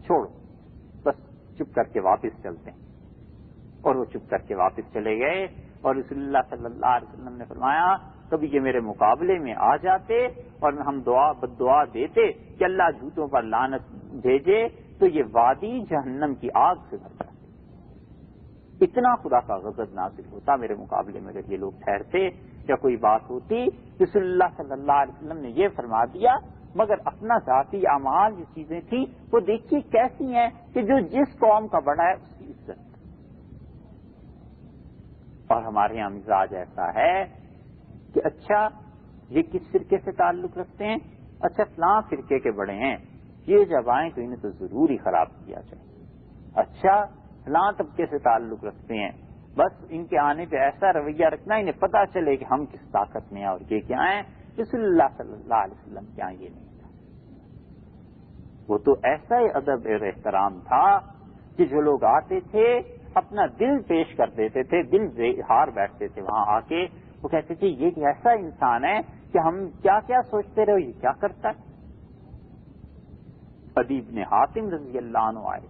چھوڑو، بس چپ کر کے واپس چلتے ہیں. اور وہ چپ کر کے واپس چلے گئے. اور رسول اللہ صلی اللہ علیہ وسلم نے فرمایا کبھی یہ میرے مقابلے میں آ جاتے اور ہم بد دعا دیتے کہ اللہ جھوٹوں پر لعنت بھیجے تو یہ وادی جہنم کی آگ سے بھر جاتی. اتنا خدا کا غضب نازل ہوتا میرے مقابلے میں اگر یہ لوگ ٹھہرتے یا کوئی بات ہوتی. رسول اللہ صلی اللہ علیہ وسلم نے یہ فرما دیا مگر اپنا ذاتی اعمال جو چیزیں تھیں وہ دیکھیے کیسی ہیں کہ جو جس قوم کا بڑا ہے اس کی عزت. اور ہمارے یہاں مزاج ایسا ہے کہ اچھا یہ کس فرقے سے تعلق رکھتے ہیں، اچھا فلاں فرقے کے بڑے ہیں، یہ جب آئیں تو انہیں تو ضرور ہی خراب کیا جائے. اچھا فلاں طبقے سے تعلق رکھتے ہیں، بس ان کے آنے پہ ایسا رویہ رکھنا انہیں پتہ چلے کہ ہم کس طاقت میں ہیں اور یہ کیا ہیں. رسول اللہ صلی اللہ علیہ وسلم کیا یہ نہیں تھا. وہ تو ایسا ہی ادب اور احترام تھا کہ جو لوگ آتے تھے اپنا دل پیش کر دیتے تھے، دل ہار بیٹھتے تھے وہاں آ کے. وہ کہتے تھے یہ ایسا انسان ہے کہ ہم کیا کیا سوچتے رہو یہ کیا کرتا ہے. عدی بن حاتم رضی اللہ عنہ آئے،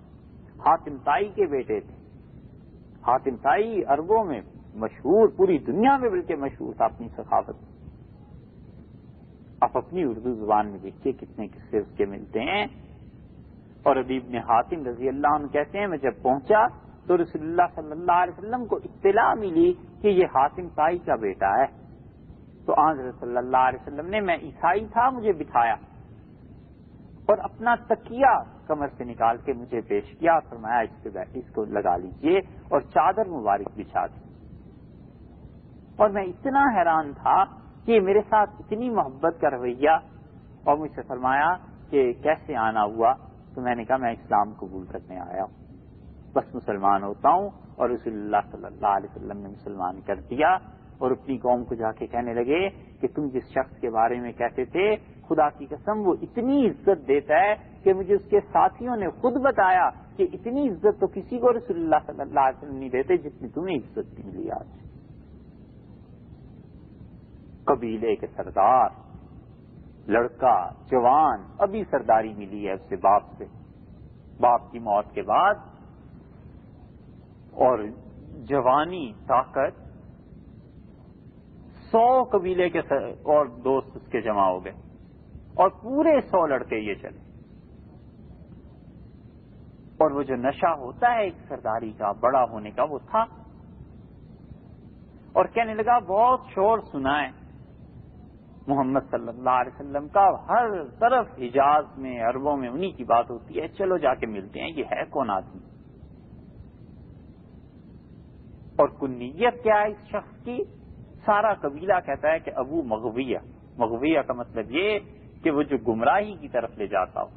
حاتم طائی کے بیٹے تھے. حاتم طائی عربوں میں مشہور، پوری دنیا میں بلکہ مشہور تھا اپنی سخاوت. آپ اپنی اردو زبان میں دیکھیے کتنے قصے اس کے ملتے ہیں. اور عدی بن حاتم رضی اللہ عنہ کہتے ہیں میں جب پہنچا تو رسول اللہ صلی اللہ علیہ وسلم کو اطلاع ملی کہ یہ حاتم طائی کا بیٹا ہے. تو حضرت صلی اللہ علیہ وسلم نے، میں عیسائی تھا، مجھے بٹھایا اور اپنا تکیہ کمر سے نکال کے مجھے پیش کیا اور فرمایا اس پہ بیٹھ، اس کو لگا لیجئے، اور چادر مبارک بچھا دی. اور میں اتنا حیران تھا کہ یہ میرے ساتھ اتنی محبت کا رویہ. اور مجھ سے فرمایا کہ کیسے آنا ہوا. تو میں نے کہا میں اسلام قبول کرنے آیا ہوں، بس مسلمان ہوتا ہوں. اور رسول اللہ صلی اللہ علیہ وسلم نے مسلمان کر دیا. اور اپنی قوم کو جا کے کہنے لگے کہ تم جس شخص کے بارے میں کہتے تھے خدا کی قسم وہ اتنی عزت دیتا ہے کہ مجھے اس کے ساتھیوں نے خود بتایا کہ اتنی عزت تو کسی کو رسول اللہ صلی اللہ علیہ وسلم نہیں دیتے جتنی تمہیں عزت ملی آج. قبیلے کے سردار، لڑکا جوان، ابھی سرداری ملی ہے اسے باپ کی موت کے بعد، اور جوانی طاقت، 100 قبیلے کے اور دوست اس کے جمع ہو گئے اور پورے 100 لڑکے یہ چلے. اور وہ جو نشہ ہوتا ہے ایک سرداری کا، بڑا ہونے کا، وہ تھا. اور کہنے لگا بہت شور سنا ہے محمد صلی اللہ علیہ وسلم کا، ہر طرف حجاز میں، عربوں میں انہی کی بات ہوتی ہے، چلو جا کے ملتے ہیں، یہ ہے کون آدمی. اور کنیت کیا ہے اس شخص کی؟ سارا قبیلہ کہتا ہے کہ ابو مغویہ. مغویہ کا مطلب یہ کہ وہ جو گمراہی کی طرف لے جاتا ہو.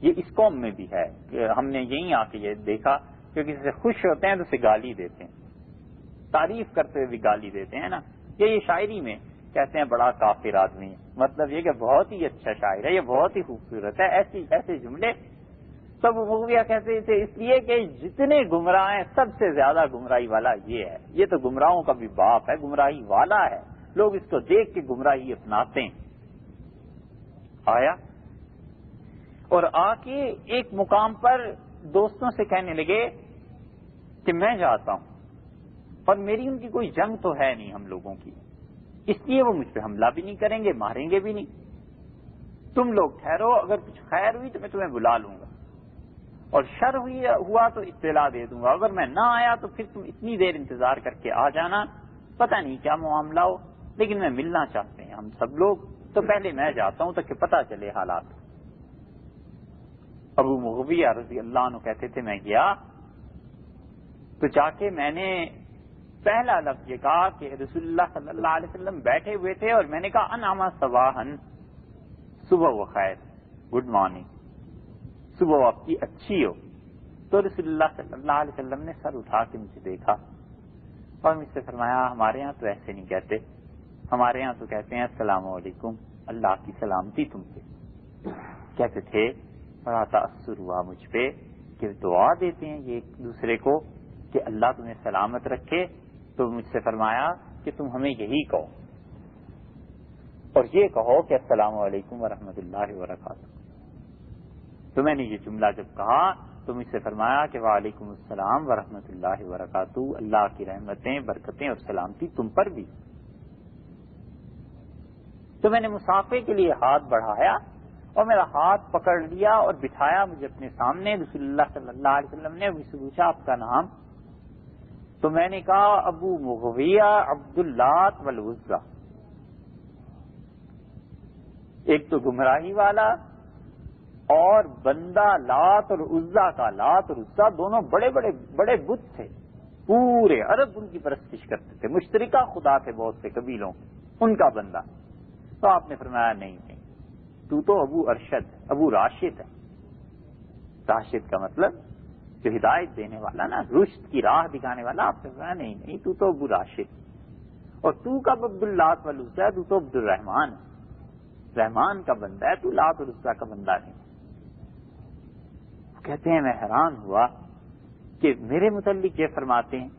یہ اس قوم میں بھی ہے کہ ہم نے یہیں آ کے یہ دیکھا کہ کسی سے خوش ہوتے ہیں تو اسے گالی دیتے ہیں، تعریف کرتے ہوئے بھی گالی دیتے ہیں نا. یہ شاعری میں کہتے ہیں بڑا کافر آدمی ہے، مطلب یہ کہ بہت ہی اچھا شاعر ہے، یہ بہت ہی خوبصورت ہے. ایسے جملے سب مغویہ کہتے تھے، اس لیے کہ جتنے گمراہ ہیں سب سے زیادہ گمراہی والا یہ ہے. یہ تو گمراہوں کا بھی باپ ہے، گمراہی والا ہے. لوگ اس کو دیکھ کے گمراہی اپناتے ہیں. آیا اور آ کے ایک مقام پر دوستوں سے کہنے لگے کہ میں جاتا ہوں اور میری ان کی کوئی جنگ تو ہے نہیں ہم لوگوں کی، اس لیے وہ مجھ پہ حملہ بھی نہیں کریں گے، ماریں گے بھی نہیں. تم لوگ ٹھہرو، اگر کچھ خیر ہوئی تو میں تمہیں بلا لوں گا، اور شر ہوا تو اطلاع دے دوں گا. اگر میں نہ آیا تو پھر تم اتنی دیر انتظار کر کے آ جانا، پتہ نہیں کیا معاملہ ہو، لیکن میں ملنا چاہتے ہیں ہم سب لوگ، تو پہلے میں جاتا ہوں تاکہ پتہ چلے حالات. ابو مغویہ رضی اللہ عنہ کہتے تھے میں گیا تو جا کے میں نے پہلا لفظ یہ کہا کہ رسول اللہ صلی اللہ علیہ وسلم بیٹھے ہوئے تھے، اور میں نے کہا انعما صباحن، صبح و خیر، گڈ مارننگ، صبح آپ کی اچھی ہو. تو رسول اللہ صلی اللہ علیہ وسلم نے سر اٹھا کے مجھے دیکھا اور مجھ سے فرمایا ہمارے ہاں تو ایسے نہیں کہتے، ہمارے ہاں تو کہتے ہیں السلام علیکم، اللہ کی سلامتی تم پہ. کہتے تھے بڑا تاثر ہوا مجھ پہ کہ دعا دیتے ہیں یہ ایک دوسرے کو کہ اللہ تمہیں سلامت رکھے. تو مجھ سے فرمایا کہ تم ہمیں یہی کہو، اور یہ کہو کہ السلام علیکم ورحمۃ اللہ وبرکاتہ. تو میں نے یہ جملہ جب کہا تو مجھ سے فرمایا کہ وعلیکم السلام ورحمۃ اللہ وبرکاتہ، اللہ کی رحمتیں، برکتیں اور سلامتی تم پر بھی. تو میں نے مصافحے کے لیے ہاتھ بڑھایا اور میرا ہاتھ پکڑ لیا اور بٹھایا مجھے اپنے سامنے. رسول اللہ صلی اللہ علیہ وسلم نے مجھ سے پوچھا آپ کا نام؟ تو میں نے کہا ابو مغویہ عبد اللات والعزیٰ. ایک تو گمراہی والا اور بندہ لات اور عزیٰ کا. لات اور عزیٰ دونوں بڑے بڑے بڑے بت تھے، پورے عرب ان کی پرستش کرتے تھے، مشترکہ خدا تھے بہت سے قبیلوں، ان کا بندہ. تو آپ نے فرمایا نہیں تو ابو ارشد، ابو راشد ہے. راشد کا مطلب جو ہدایت دینے والا نا، رشد کی راہ دکھانے والا. آپ نے فرمایا نہیں تو ابو راشد. اور تو کب عبد اللات والعزیٰ؟ تو عبد الرحمان، رحمان کا بندہ ہے، تو لات اور عزیٰ کا بندہ نہیں. کہتے ہیں میں حیران ہوا کہ میرے متعلق یہ فرماتے ہیں.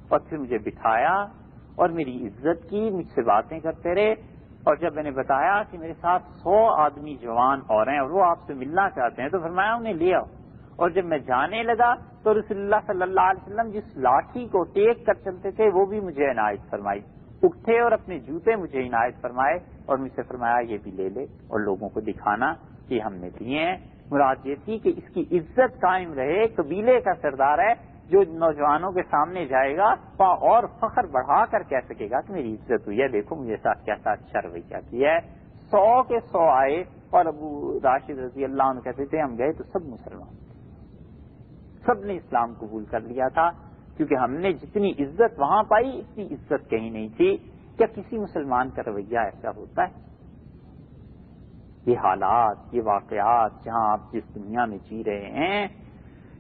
اور پھر مجھے بٹھایا اور میری عزت کی، مجھ سے باتیں کرتے رہے. اور جب میں نے بتایا کہ میرے ساتھ 100 آدمی جوان اور ہیں اور وہ آپ سے ملنا چاہتے ہیں، تو فرمایا انہیں لے آؤ. اور جب میں جانے لگا تو رسول اللہ صلی اللہ علیہ وسلم جس لاٹھی کو ٹیک کر چلتے تھے وہ بھی مجھے عنایت فرمائی. اٹھے اور اپنے جوتے مجھے عنایت فرمائے اور مجھ سے فرمایا یہ بھی لے لے اور لوگوں کو دکھانا کہ ہم نے دیے ہیں. مراد یہ تھی کہ اس کی عزت قائم رہے، قبیلے کا سردار ہے، جو نوجوانوں کے سامنے جائے گا اور فخر بڑھا کر کہہ سکے گا کہ میری عزت ہوئی ہے، دیکھو مجھے ساتھ کیسا اچھا رویہ کیا ہے. 100 کے 100 آئے اور ابو راشد رضی اللہ عنہ کہتے تھے ہم گئے تو سب مسلمان، سب نے اسلام قبول کر لیا تھا، کیونکہ ہم نے جتنی عزت وہاں پائی اتنی عزت کہیں نہیں تھی. کیا کسی مسلمان کا رویہ ایسا ہوتا ہے؟ یہ حالات، یہ واقعات جہاں آپ جس دنیا میں جی رہے ہیں،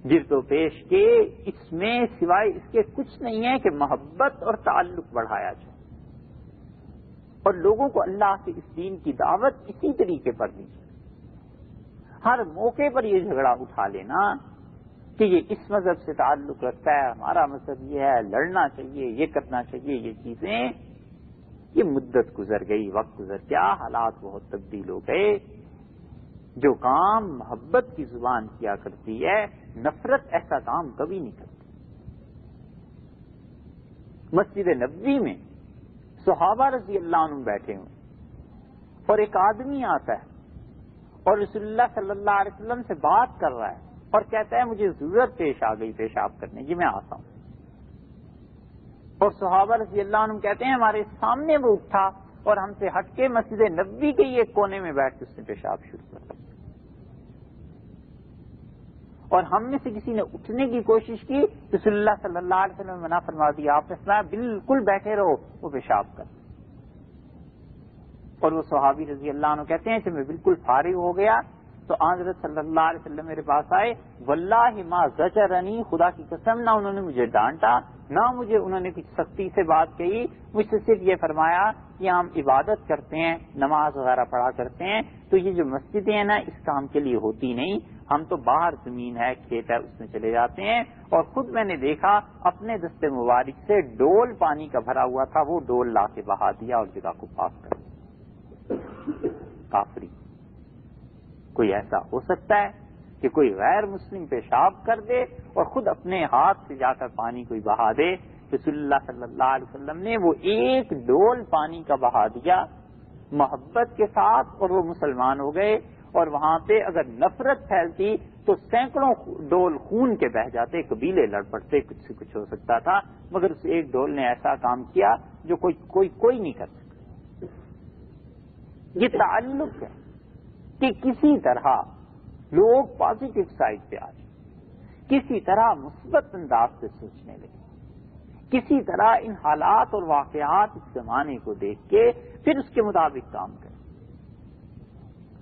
گرد و پیش کے، اس میں سوائے اس کے کچھ نہیں ہے کہ محبت اور تعلق بڑھایا جائے اور لوگوں کو اللہ کے اس دین کی دعوت اسی طریقے پر دی جائے. ہر موقع پر یہ جھگڑا اٹھا لینا کہ یہ اس مذہب سے تعلق رکھتا ہے، ہمارا مذہب یہ ہے، لڑنا چاہیے، یہ کرنا چاہیے، یہ چیزیں، یہ مدت گزر گئی، وقت گزر گیا، حالات بہت تبدیل ہو گئے. جو کام محبت کی زبان کیا کرتی ہے، نفرت ایسا کام کبھی نہیں کرتی. مسجد نبوی میں صحابہ رضی اللہ عنہ بیٹھے ہوئے اور ایک آدمی آتا ہے اور رسول اللہ صلی اللہ علیہ وسلم سے بات کر رہا ہے اور کہتا ہے مجھے ضرورت پیش آ گئی پیشاب کرنے کی، میں آتا ہوں، اور صحابہ رضی اللہ عنہ کہتے ہیں ہمارے سامنے وہ اٹھا اور ہم سے ہٹ کے مسجد نبوی کے ایک کونے میں بیٹھ کے اس نے پیشاب شروع کر دیا، اور ہم میں سے کسی نے اٹھنے کی کوشش کی، رسول اللہ صلی اللہ علیہ وسلم نے منع فرما دیا، آپ نے فرمایا بالکل بیٹھے رہو، وہ پیشاب کر۔ اور وہ صحابی رضی اللہ عنہ کہتے ہیں کہ میں بالکل فارغ ہو گیا تو حضرت صلی اللہ علیہ وسلم میرے پاس آئے، واللہ ما زجرنی، خدا کی قسم نہ انہوں نے مجھے ڈانٹا نہ مجھے انہوں نے کچھ سختی سے بات کہی، مجھ سے صرف یہ فرمایا کہ ہم عبادت کرتے ہیں، نماز وغیرہ پڑھا کرتے ہیں، تو یہ جو مسجدیں ہیں نا اس کام کے لیے ہوتی نہیں، ہم تو باہر زمین ہے کھیت ہے اس میں چلے جاتے ہیں، اور خود میں نے دیکھا اپنے دست مبارک سے ڈول پانی کا بھرا ہوا تھا، وہ ڈول لا کے بہا دیا اور جگہ کو پاک کر دیا۔ کافری کوئی ایسا ہو سکتا ہے کہ کوئی غیر مسلم پیشاب کر دے اور خود اپنے ہاتھ سے جا کر پانی کوئی بہا دے؟ رسول اللہ صلی اللہ علیہ وسلم نے وہ ایک ڈول پانی کا بہا دیا محبت کے ساتھ، اور وہ مسلمان ہو گئے، اور وہاں پہ اگر نفرت پھیلتی تو سینکڑوں ڈول خون کے بہ جاتے، قبیلے لڑ پڑتے، کچھ سے کچھ ہو سکتا تھا، مگر اس ایک ڈول نے ایسا کام کیا جو کوئی نہیں کر سکتا۔ یہ تعلق ہے کہ کسی طرح لوگ پازیٹو سائڈ پہ آ جائیں، کسی طرح مثبت انداز سے سوچنے لگے، کسی طرح ان حالات اور واقعات اس زمانے کو دیکھ کے پھر اس کے مطابق کام کریں۔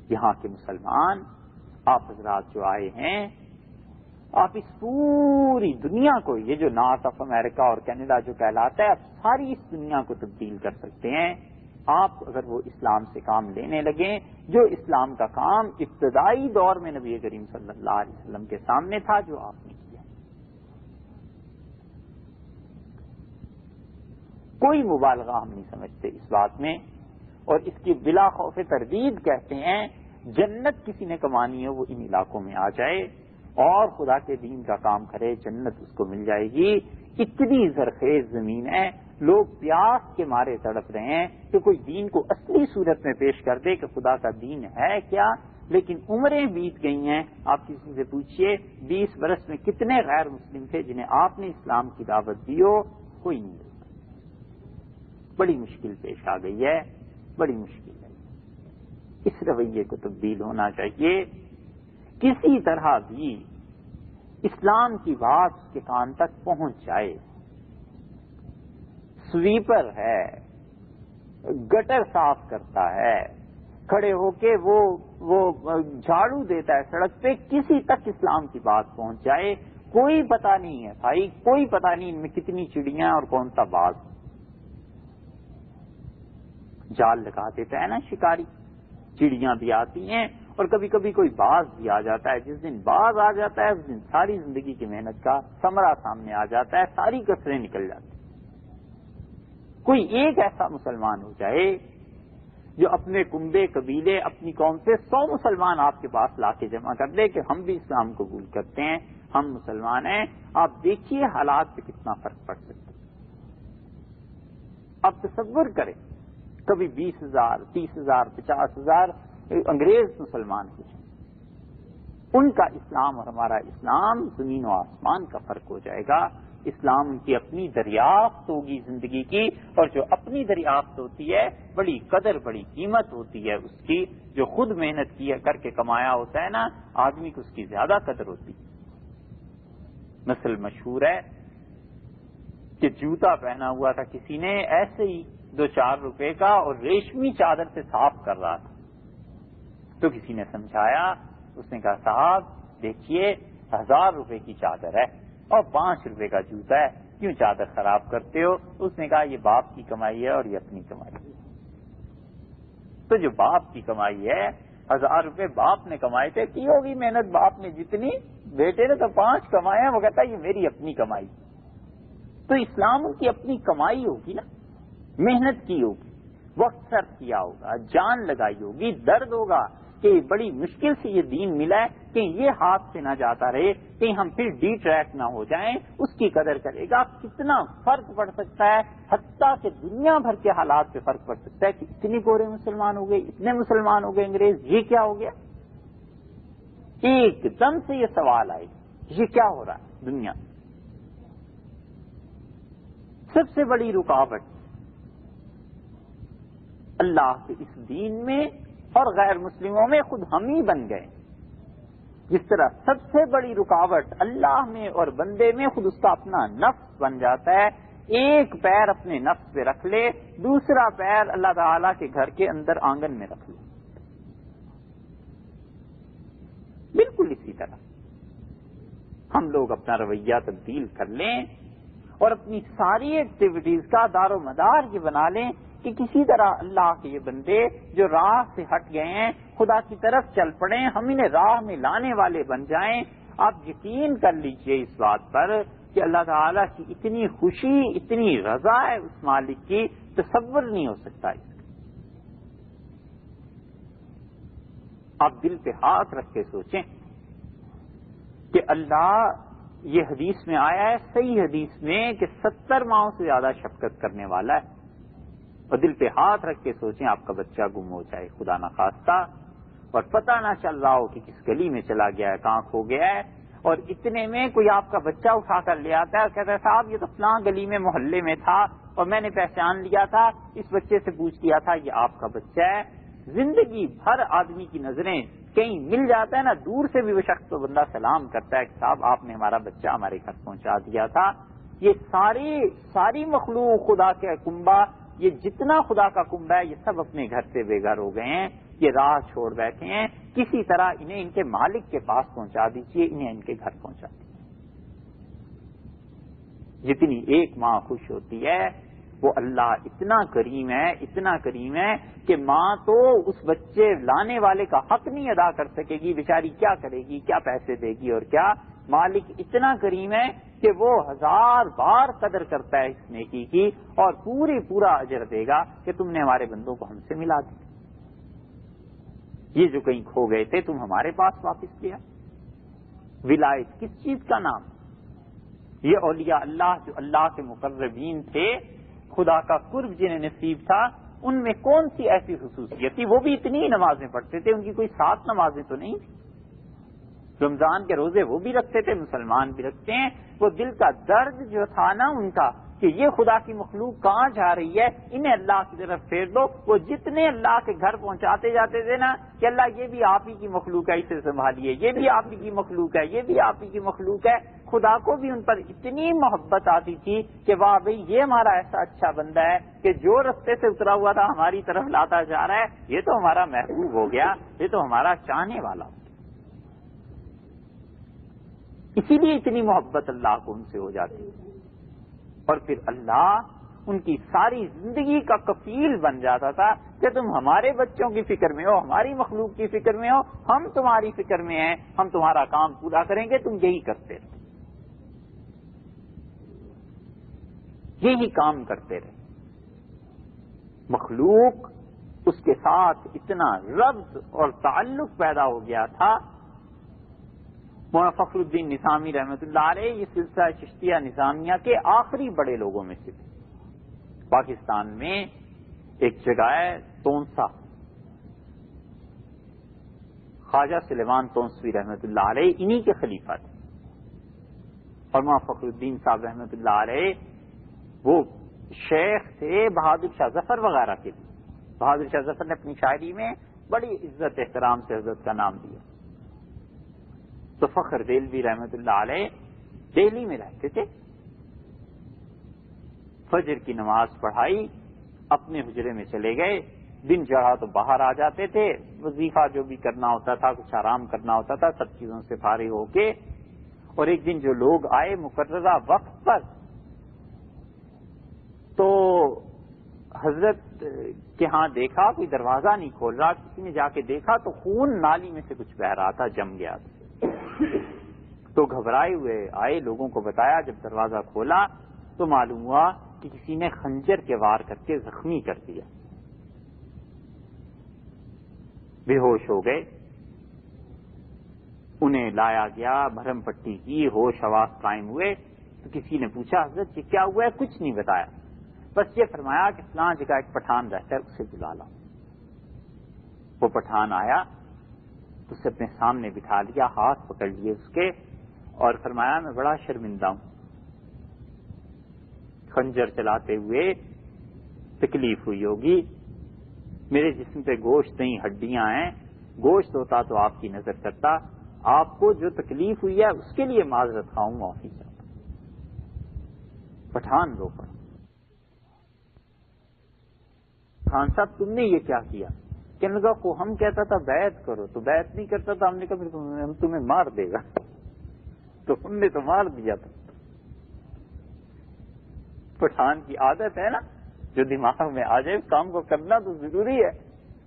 یہاں کے مسلمان آپ حضرات جو آئے ہیں، آپ اس پوری دنیا کو، یہ جو نارتھ آف امریکہ اور کینیڈا جو کہلاتا ہے، آپ ساری اس دنیا کو تبدیل کر سکتے ہیں آپ اگر وہ اسلام سے کام لینے لگیں، جو اسلام کا کام ابتدائی دور میں نبی کریم صلی اللہ علیہ وسلم کے سامنے تھا، جو آپ نے کیا۔ کوئی مبالغہ ہم نہیں سمجھتے اس بات میں، اور اس کی بلا خوف تردید کہتے ہیں جنت کسی نے کمانی ہے وہ ان علاقوں میں آ جائے اور خدا کے دین کا کام کرے، جنت اس کو مل جائے گی۔ اتنی زرخیز زمین ہے، لوگ پیاس کے مارے تڑپ رہے ہیں کہ کوئی دین کو اصلی صورت میں پیش کر دے کہ خدا کا دین ہے کیا، لیکن عمریں بیت گئی ہیں۔ آپ کسی سے پوچھئے 20 برس میں کتنے غیر مسلم تھے جنہیں آپ نے اسلام کی دعوت دی ہو؟ کوئی نہیں ملتا۔ بڑی مشکل پیش آ گئی ہے، بڑی مشکل ہے۔ اس رویے کو تبدیل ہونا چاہیے۔ کسی طرح بھی اسلام کی بات اس کے کان تک پہنچ جائے۔ سویپر ہے، گٹر صاف کرتا ہے، کھڑے ہو کے وہ جھاڑو دیتا ہے سڑک پہ، کسی تک اسلام کی بات پہنچ جائے، کوئی پتہ نہیں ہے بھائی، کوئی پتہ نہیں ان میں کتنی چڑیاں اور کون سا باز۔ جال لگا دیتا ہے نا شکاری، چڑیاں بھی آتی ہیں اور کبھی کبھی کوئی باز بھی آ جاتا ہے۔ جس دن باز آ جاتا ہے اس دن ساری زندگی کی محنت کا ثمرہ سامنے آ جاتا ہے، ساری کسریں نکل جاتی ہیں۔ کوئی ایک ایسا مسلمان ہو جائے جو اپنے کنبے قبیلے اپنی قوم سے 100 مسلمان آپ کے پاس لا کے جمع کر دے کہ ہم بھی اسلام قبول کرتے ہیں، ہم مسلمان ہیں، آپ دیکھیے حالات پہ کتنا فرق پڑ سکتا ہے۔ آپ تصور کریں کبھی 20,000 30,000 50,000 انگریز مسلمان ہو جائیں، ان کا اسلام اور ہمارا اسلام زمین و آسمان کا فرق ہو جائے گا۔ اسلام ان کی اپنی دریافت ہوگی زندگی کی، اور جو اپنی دریافت ہوتی ہے بڑی قدر بڑی قیمت ہوتی ہے اس کی، جو خود محنت کیا کر کے کمایا ہوتا ہے نا آدمی کو اس کی زیادہ قدر ہوتی ہے۔ مثل مشہور ہے کہ جوتا پہنا ہوا تھا کسی نے ایسے ہی 2-4 روپے کا اور ریشمی چادر سے صاف کر رہا تھا، تو کسی نے سمجھایا، اس نے کہا صاحب دیکھیے 1000 روپے کی چادر ہے اور 5 روپے کا جوتا ہے، کیوں چادر خراب کرتے ہو؟ اس نے کہا یہ باپ کی کمائی ہے اور یہ اپنی کمائی ہے۔ تو جو باپ کی کمائی ہے، 1000 روپے باپ نے کمائے تھے، کی ہوگی محنت باپ نے جتنی، بیٹے نے تو 5 کمائے ہیں، وہ کہتا ہے یہ میری اپنی کمائی۔ تو اسلام ان کی اپنی کمائی ہوگی نا، محنت کی ہوگی، وقت صرف کیا ہوگا، جان لگائی ہوگی، درد ہوگا، کہ بڑی مشکل سے یہ دین ملا ہے، کہیں یہ ہاتھ سے نہ جاتا رہے، کہیں ہم پھر ڈی ٹریک نہ ہو جائیں، اس کی قدر کرے گا۔ کتنا فرق پڑ سکتا ہے، حتیٰ کہ دنیا بھر کے حالات پہ فرق پڑ سکتا ہے کہ اتنے گورے مسلمان ہو گئے، اتنے مسلمان ہو گئے انگریز، یہ کیا ہو گیا؟ ایک دم سے یہ سوال آئے، یہ کیا ہو رہا ہے دنیا؟ سب سے بڑی رکاوٹ اللہ کے اس دین میں اور غیر مسلموں میں خود ہم ہی بن گئے۔ جس طرح سب سے بڑی رکاوٹ اللہ میں اور بندے میں خود اس کا اپنا نفس بن جاتا ہے، ایک پیر اپنے نفس پہ رکھ لے، دوسرا پیر اللہ تعالیٰ کے گھر کے اندر آنگن میں رکھ لے۔ بالکل اسی طرح ہم لوگ اپنا رویہ تبدیل کر لیں اور اپنی ساری ایکٹیویٹیز کا دار و مدار یہ بنا لیں کہ کسی طرح اللہ کے یہ بندے جو راہ سے ہٹ گئے ہیں خدا کی طرف چل پڑیں، ہم انہیں راہ میں لانے والے بن جائیں۔ آپ یقین کر لیجئے اس بات پر کہ اللہ تعالیٰ کی اتنی خوشی، اتنی رضا ہے اس مالک کی، تصور نہیں ہو سکتا اس کا۔ آپ دل پہ ہاتھ رکھ کے سوچیں کہ اللہ، یہ حدیث میں آیا ہے، صحیح حدیث میں، کہ 70 ماہوں سے زیادہ شفقت کرنے والا ہے، اور دل پہ ہاتھ رکھ کے سوچیں آپ کا بچہ گم ہو جائے خدا نخواستہ اور پتہ نہ چل رہا ہو کہ کس گلی میں چلا گیا ہے، کہاں کھو گیا ہے، اور اتنے میں کوئی آپ کا بچہ اٹھا کر لے آتا ہے اور کہتا ہے صاحب یہ تو فلاں گلی میں محلے میں تھا اور میں نے پہچان لیا تھا، اس بچے سے پوچھ لیا تھا یہ آپ کا بچہ ہے۔ زندگی بھر آدمی کی نظریں کہیں مل جاتا ہے نا، دور سے بھی وہ شخص تو بندہ سلام کرتا ہے کہ صاحب آپ نے ہمارا بچہ ہمارے گھر پہنچا دیا تھا۔ یہ ساری مخلوق خدا کے کنبہ، یہ جتنا خدا کا کنبہ ہے، یہ سب اپنے گھر سے بے گھر ہو گئے ہیں، یہ راہ چھوڑ بیٹھے ہیں، کسی طرح انہیں ان کے مالک کے پاس پہنچا دیجیے، انہیں ان کے گھر پہنچا دیجیے۔ جتنی ایک ماں خوش ہوتی ہے، وہ اللہ اتنا کریم ہے، اتنا کریم ہے کہ ماں تو اس بچے لانے والے کا حق نہیں ادا کر سکے گی، بیچاری کیا کرے گی، کیا پیسے دے گی اور کیا۔ مالک اتنا کریم ہے کہ وہ 1000 بار قدر کرتا ہے اس نیکی کی اور پورا اجر دے گا کہ تم نے ہمارے بندوں کو ہم سے ملا دیا، یہ جو کہیں کھو گئے تھے تم ہمارے پاس واپس کیا۔ ولایت کس چیز کا نام؟ یہ اولیاء اللہ جو اللہ کے مقربین تھے، خدا کا قرب جنہیں نصیب تھا، ان میں کون سی ایسی خصوصیت تھی؟ وہ بھی اتنی ہی نمازیں پڑھتے تھے، ان کی کوئی 7 نمازیں تو نہیں تھی۔ رمضان کے روزے وہ بھی رکھتے تھے، مسلمان بھی رکھتے ہیں۔ وہ دل کا درد جو تھا نا ان کا کہ یہ خدا کی مخلوق کہاں جا رہی ہے، انہیں اللہ کی طرف پھیر دو، وہ جتنے اللہ کے گھر پہنچاتے جاتے تھے نا کہ اللہ یہ بھی آپ ہی کی مخلوق ہے، اسے سنبھالیے، یہ بھی آپ ہی کی مخلوق ہے، یہ بھی آپ ہی کی مخلوق ہے، خدا کو بھی ان پر اتنی محبت آتی تھی کہ واہ بھئی یہ ہمارا ایسا اچھا بندہ ہے کہ جو رستے سے اترا ہوا تھا ہماری طرف لاتا جا رہا ہے، یہ تو ہمارا محبوب ہو گیا، یہ تو ہمارا چاہنے والا ہو گیا۔ اسی لیے اتنی محبت اللہ کو ان سے ہو جاتی ہے، اور پھر اللہ ان کی ساری زندگی کا کفیل بن جاتا تھا کہ تم ہمارے بچوں کی فکر میں ہو، ہماری مخلوق کی فکر میں ہو، ہم تمہاری فکر میں ہیں، ہم تمہارا کام پورا کریں گے، تم یہی کرتے رہو، یہی کام کرتے رہے۔ مخلوق اس کے ساتھ اتنا ربط اور تعلق پیدا ہو گیا تھا۔ مولانا فخر الدین نظامی رحمۃ اللہ علیہ یہ سلسلہ چشتیہ نظامیہ کے آخری بڑے لوگوں میں سے تھے۔ پاکستان میں ایک جگہ ہے تونسا، خواجہ سلیمان تونسوی رحمۃ اللہ علیہ انہی کے خلیفہ تھے، اور مولانا فخر الدین صاحب رحمۃ اللہ علیہ وہ شیخ تھے بہادر شاہ ظفر وغیرہ کے لیے۔ بہادر شاہ ظفر نے اپنی شاعری میں بڑی عزت احترام سے حضرت کا نام دیا۔ تو فخر دہلوی رحمۃ اللہ علیہ دہلی میں رہتے تھے، فجر کی نماز پڑھائی، اپنے حجرے میں چلے گئے، دن چڑھا تو باہر آ جاتے تھے، وظیفہ جو بھی کرنا ہوتا تھا، کچھ آرام کرنا ہوتا تھا، سب چیزوں سے فارغ ہو کے، اور ایک دن جو لوگ آئے مقررہ وقت پر، تو حضرت کے ہاں دیکھا کوئی دروازہ نہیں کھول رہا، کسی نے جا کے دیکھا تو خون نالی میں سے کچھ بہ رہا تھا، جم گیا تھا۔ تو گھبرائے ہوئے آئے، لوگوں کو بتایا، جب دروازہ کھولا تو معلوم ہوا کہ کسی نے خنجر کے وار کر کے زخمی کر دیا۔ بے ہوش ہو گئے. انہیں لایا گیا، مرہم پٹی کی، ہوش حواس قائم ہوئے. تو کسی نے پوچھا حضرت یہ کیا ہوا ہے؟ کچھ نہیں بتایا، بس یہ فرمایا کہ فلاں جگہ ایک پٹھان رہتا ہے، اسے بلا لاؤ. وہ پٹھان آیا تو اسے اپنے سامنے بٹھا لیا، ہاتھ پکڑ لیے اس کے اور فرمایا میں بڑا شرمندہ ہوں، خنجر چلاتے ہوئے تکلیف ہوئی ہوگی، میرے جسم پہ گوشت نہیں ہڈیاں ہیں، گوشت ہوتا تو آپ کی نظر کرتا، آپ کو جو تکلیف ہوئی ہے اس کے لیے معذرت خواہ ہوں، معافی چاہتا. پٹھان رو پڑا. خان صاحب تم نے یہ کیا کیا؟ کہنے لگا کو ہم کہتا تھا بیعت کرو تو بیعت نہیں کرتا تھا، ہم نے کہا پھر ہم تمہیں مار دے گا، تو ہم نے تو مار دیا تھا. پٹھان کی عادت ہے نا، جو دماغ میں آ جائے اس کام کو کرنا تو ضروری ہے.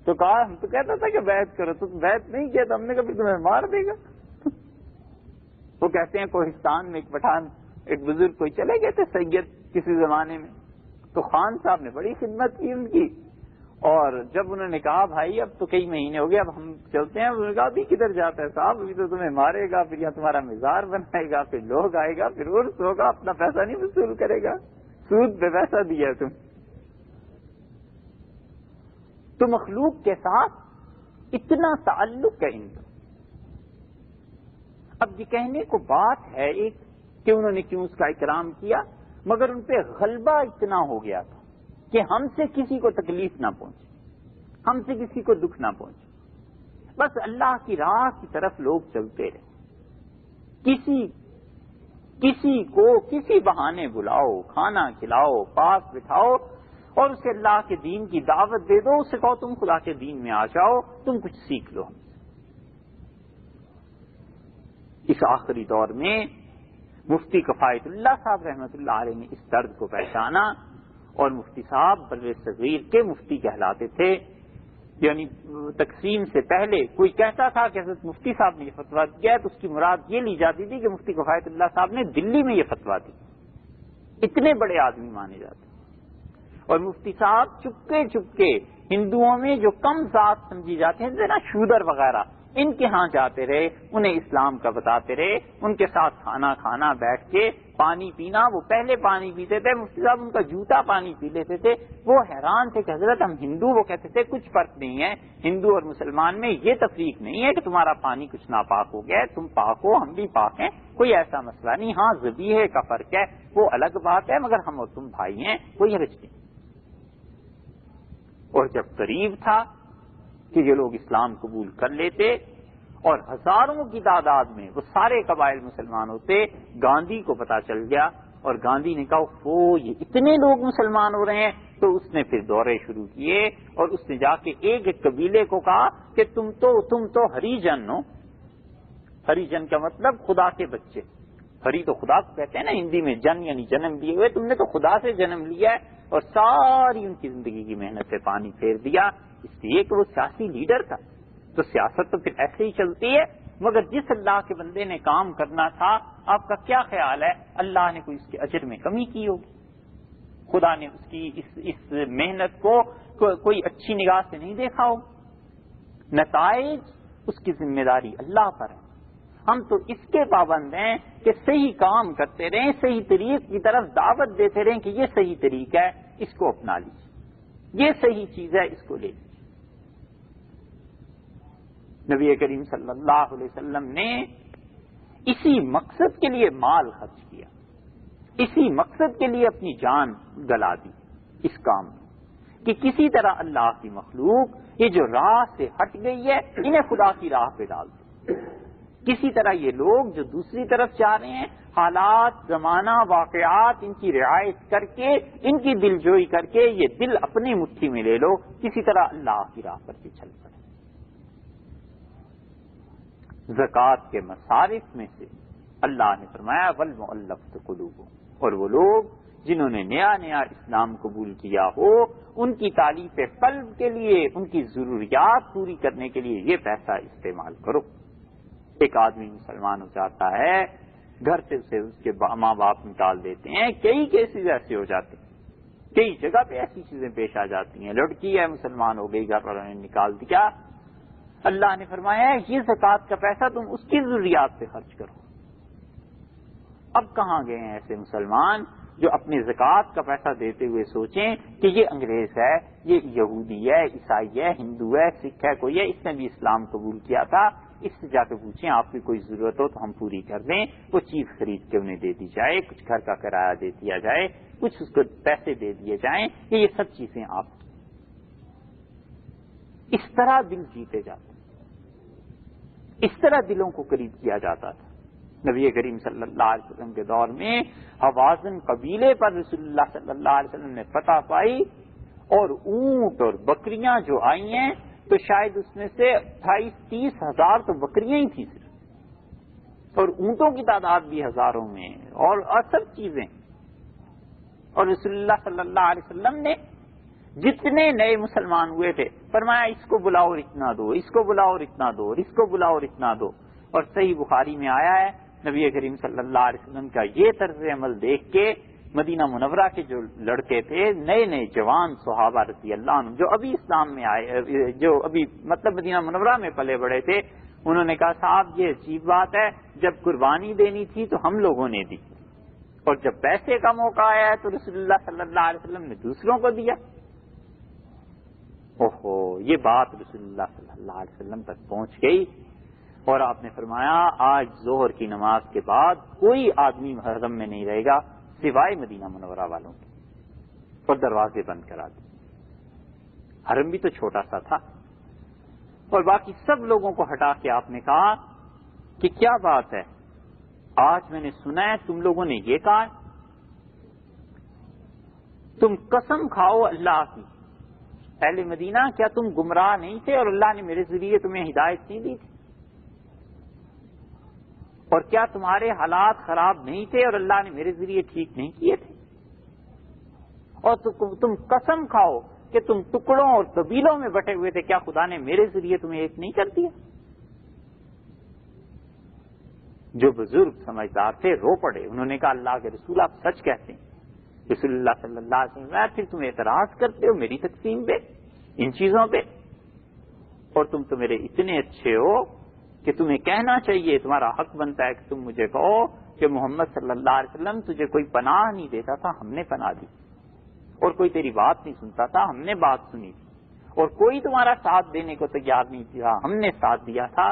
تو کہا ہم تو کہتا تھا کہ بیعت کرو، تو بیعت نہیں کیا تو ہم نے کہا پھر تمہیں مار دے گا. وہ کہتے ہیں کوہستان میں ایک پٹھان، ایک بزرگ کوئی چلے گئے تھے سید کسی زمانے میں، تو خان صاحب نے بڑی خدمت کی ان کی، اور جب انہوں نے کہا بھائی اب تو کئی مہینے ہو گئے اب ہم چلتے ہیں، انہوں نے کہا ابھی کدھر جاتا ہے صاحب، ابھی تو تمہیں مارے گا، پھر یہاں تمہارا مزار بنائے گا، پھر لوگ آئے گا، پھر عرس ہوگا، اپنا پیسہ نہیں وصول کرے گا، سود پہ پیسہ دیا تم. تو مخلوق کے ساتھ اتنا تعلق ہے ان کا. اب یہ کہنے کو بات ہے ایک کہ انہوں نے کیوں اس کا اکرام کیا، مگر ان پہ غلبہ اتنا ہو گیا تھا کہ ہم سے کسی کو تکلیف نہ پہنچے، ہم سے کسی کو دکھ نہ پہنچے، بس اللہ کی راہ کی طرف لوگ چلتے رہے. کسی کو کسی بہانے بلاؤ، کھانا کھلاؤ، پاس بٹھاؤ اور اسے اللہ کے دین کی دعوت دے دو، اسے کہو تم خدا کے دین میں آ جاؤ، تم کچھ سیکھ لو. اس آخری دور میں مفتی کفایت اللہ صاحب رحمۃ اللہ علیہ نے اس درد کو پہچانا، اور مفتی صاحب بر صغیر کے مفتی کہلاتے تھے. یعنی تقسیم سے پہلے کوئی کہتا تھا کہ حضرت مفتی صاحب نے یہ فتویٰ دیا ہے تو اس کی مراد یہ لی جاتی تھی کہ مفتی کفایت اللہ صاحب نے دلی میں یہ فتویٰ دی. اتنے بڑے آدمی مانے جاتے. اور مفتی صاحب چپکے ہندوؤں میں جو کم ذات سمجھی جاتے ہیں نا شودر وغیرہ، ان کے ہاں جاتے رہے، انہیں اسلام کا بتاتے رہے، ان کے ساتھ کھانا کھانا، بیٹھ کے پانی پینا. وہ پہلے پانی پیتے تھے، مفتی صاحب ان کا جوتا پانی پی لیتے تھے. وہ حیران تھے کہ حضرت ہم ہندو، وہ کہتے تھے کچھ فرق نہیں ہے ہندو اور مسلمان میں، یہ تفریق نہیں ہے کہ تمہارا پانی کچھ ناپاک ہو گیا ہے، تم پاک ہو ہم بھی پاک ہیں، کوئی ایسا مسئلہ نہیں. ہاں ذبیحے کا فرق ہے وہ الگ بات ہے، مگر ہم اور تم بھائی ہیں، کوئی حرج نہیں. اور جب قریب تھا کہ یہ لوگ اسلام قبول کر لیتے اور ہزاروں کی تعداد میں وہ سارے قبائل مسلمان ہوتے، گاندھی کو پتا چل گیا اور گاندھی نے کہا یہ اتنے لوگ مسلمان ہو رہے ہیں. تو اس نے پھر دورے شروع کیے اور اس نے جا کے ایک قبیلے کو کہا کہ تم تو ہری جن ہو. ہری جن کا مطلب خدا کے بچے. ہری تو خدا کو کہتے ہیں نا ہندی میں، جن یعنی جنم لیے ہوئے، تم نے تو خدا سے جنم لیا ہے. اور ساری ان کی زندگی کی محنت پہ پانی پھیر دیا، اس لیے کہ وہ سیاسی لیڈر تھا. تو سیاست تو پھر ایسے ہی چلتی ہے. مگر جس اللہ کے بندے نے کام کرنا تھا، آپ کا کیا خیال ہے اللہ نے کوئی اس کے اجر میں کمی کی ہوگی؟ خدا نے اس کی اس محنت کو کوئی اچھی نگاہ سے نہیں دیکھا ہو. نتائج اس کی ذمہ داری اللہ پر ہے. ہم تو اس کے پابند ہیں کہ صحیح کام کرتے رہیں، صحیح طریق کی طرف دعوت دیتے رہیں کہ یہ صحیح طریقہ ہے، اس کو اپنا لیجیے، یہ صحیح چیز ہے، اس کو لے لیجیے. نبی کریم صلی اللہ علیہ وسلم نے اسی مقصد کے لیے مال خرچ کیا، اسی مقصد کے لیے اپنی جان گلا دی اس کام میں، کہ کسی طرح اللہ کی مخلوق یہ جو راہ سے ہٹ گئی ہے انہیں خدا کی راہ پہ ڈال دے. کسی طرح یہ لوگ جو دوسری طرف جا رہے ہیں، حالات، زمانہ، واقعات ان کی رعایت کر کے، ان کی دلجوئی کر کے یہ دل اپنی مٹھی میں لے لو، کسی طرح اللہ کی راہ پر چل پڑے. زکوٰۃ کے مصارف میں سے اللہ نے فرمایا والمؤلفۃ قلوبہم، اور وہ لوگ جنہوں نے نیا اسلام قبول کیا ہو، ان کی تالیف قلب کے لیے، ان کی ضروریات پوری کرنے کے لیے یہ پیسہ استعمال کرو. ایک آدمی مسلمان ہو جاتا ہے، گھر سے اسے اس کے ماں باپ نکال دیتے ہیں، کئی کیسز ایسے ہو جاتے ہیں، کئی جگہ پہ ایسی چیزیں پیش آ جاتی ہیں. لڑکی ہے مسلمان ہو گئی، گھر والوں نے نکال دیا، اللہ نے فرمایا ہے یہ زکوٰۃ کا پیسہ تم اس کی ضروریات پہ خرچ کرو. اب کہاں گئے ہیں ایسے مسلمان جو اپنے زکوٰۃ کا پیسہ دیتے ہوئے سوچیں کہ یہ انگریز ہے، یہ یہودی ہے، عیسائی ہے، ہندو ہے، سکھ ہے، کوئی ہے، اس نے بھی اسلام قبول کیا تھا، اس سے جا کے پوچھیں آپ کی کوئی ضرورت ہو تو ہم پوری کر دیں. وہ چیز خرید کے انہیں دے دی جائے، کچھ گھر کا کرایہ دے دیا جائے، کچھ اس کو پیسے دے دیے جائیں، یہ سب چیزیں آپ اس طرح دل جیتے جاتے، اس طرح دلوں کو قریب کیا جاتا تھا. نبی کریم صلی اللہ علیہ وسلم کے دور میں حوازن قبیلے پر رسول اللہ صلی اللہ علیہ وسلم نے فتح پائی، اور اونٹ اور بکریاں جو آئی ہیں تو شاید اس میں سے 28-30 ہزار تو بکریاں ہی تھیں صرف، اور اونٹوں کی تعداد بھی ہزاروں میں، اور سب چیزیں. اور رسول اللہ صلی اللہ علیہ وسلم نے جتنے نئے مسلمان ہوئے تھے فرمایا اس کو بلاؤ اور اتنا دو، اس کو بلاؤ اور اتنا دو، اور اس کو بلاؤ اور اتنا دو. اور صحیح بخاری میں آیا ہے نبی کریم صلی اللہ علیہ وسلم کا یہ طرز عمل دیکھ کے مدینہ منورہ کے جو لڑکے تھے، نئے نئے جوان صحابہ رضی اللہ عنہ جو ابھی اسلام میں آئے، جو ابھی مطلب مدینہ منورہ میں پلے بڑے تھے، انہوں نے کہا صاحب یہ عجیب بات ہے، جب قربانی دینی تھی تو ہم لوگوں نے دی، اور جب پیسے کا موقع آیا ہے تو رسول اللہ صلی اللہ علیہ وسلم نے دوسروں کو دیا. اوہو، یہ بات رسول اللہ صلی اللہ علیہ وسلم تک پہنچ گئی، اور آپ نے فرمایا آج ظہر کی نماز کے بعد کوئی آدمی حرم میں نہیں رہے گا سوائے مدینہ منورہ والوں کے، اور دروازے بند کرا دیے. حرم بھی تو چھوٹا سا تھا، اور باقی سب لوگوں کو ہٹا کے آپ نے کہا کہ کیا بات ہے، آج میں نے سنا ہے تم لوگوں نے یہ کہا، تم قسم کھاؤ اللہ کی، اہل مدینہ کیا تم گمراہ نہیں تھے اور اللہ نے میرے ذریعے تمہیں ہدایت نہیں دی تھی؟ اور کیا تمہارے حالات خراب نہیں تھے اور اللہ نے میرے ذریعے ٹھیک نہیں کیے تھے؟ اور تم قسم کھاؤ کہ تم ٹکڑوں اور قبیلوں میں بٹے ہوئے تھے، کیا خدا نے میرے ذریعے تمہیں ایک نہیں کر دیا؟ جو بزرگ سمجھدار تھے رو پڑے، انہوں نے کہا اللہ کے رسول آپ سچ کہتے ہیں. رسول اللہ صلی اللہ علیہ وسلم پھر تم اعتراض کرتے ہو میری تقسیم پہ، ان چیزوں پہ، اور تم تو میرے اتنے اچھے ہو کہ تمہیں کہنا چاہیے، تمہارا حق بنتا ہے کہ تم مجھے کہو کہ محمد صلی اللہ علیہ وسلم تجھے کوئی پناہ نہیں دیتا تھا، ہم نے پناہ دی، اور کوئی تیری بات نہیں سنتا تھا، ہم نے بات سنی تھی، اور کوئی تمہارا ساتھ دینے کو تیار نہیں تھا، ہم نے ساتھ دیا تھا،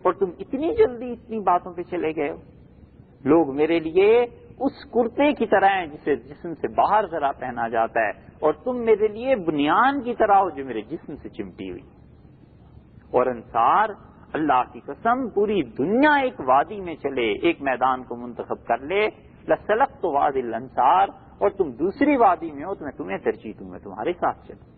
اور تم اتنی جلدی اتنی باتوں پہ چلے گئے ہو. لوگ میرے لیے اس کرتے کی طرح ہیں جسے جسم سے باہر ذرا پہنا جاتا ہے، اور تم میرے لیے بنیان کی طرح ہو جو میرے جسم سے چمٹی ہوئی. اور انصار اللہ کی قسم پوری دنیا ایک وادی میں چلے، ایک میدان کو منتخب کر لے، لسلقت وادی الانصار، اور تم دوسری وادی میں ہو تو میں تمہیں ترجیح دوں، میں تمہارے ساتھ چلوں.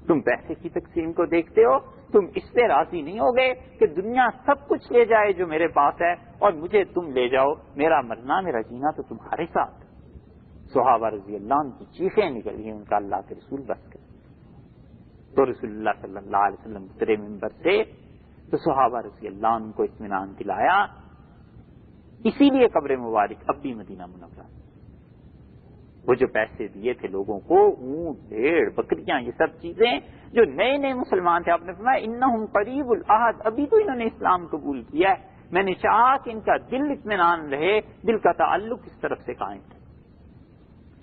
تم پیسے کی تقسیم کو دیکھتے ہو، تم اس پہ راضی نہیں ہوگے کہ دنیا سب کچھ لے جائے جو میرے پاس ہے اور مجھے تم لے جاؤ، میرا مرنا میرا جینا تو تمہارے ساتھ. صحابہ رضی اللہ عنہ کی چیخیں نکلی، ان کا اللہ کے رسول بس کر. تو رسول اللہ صلی اللہ علیہ وسلم اترے منبر سے تو صحابہ رضی اللہ عنہ کو اطمینان دلایا. اسی لیے قبر مبارک اب بھی مدینہ منورہ، وہ جو پیسے دیے تھے لوگوں کو، اونٹ بھیڑ بکریاں، یہ سب چیزیں جو نئے نئے مسلمان تھے، آپ نے فرمایا انہم قریب العہد، ابھی تو انہوں نے اسلام قبول کیا ہے، میں نے چاہا کہ ان کا دل اطمینان رہے، دل کا تعلق اس طرف سے قائم تھا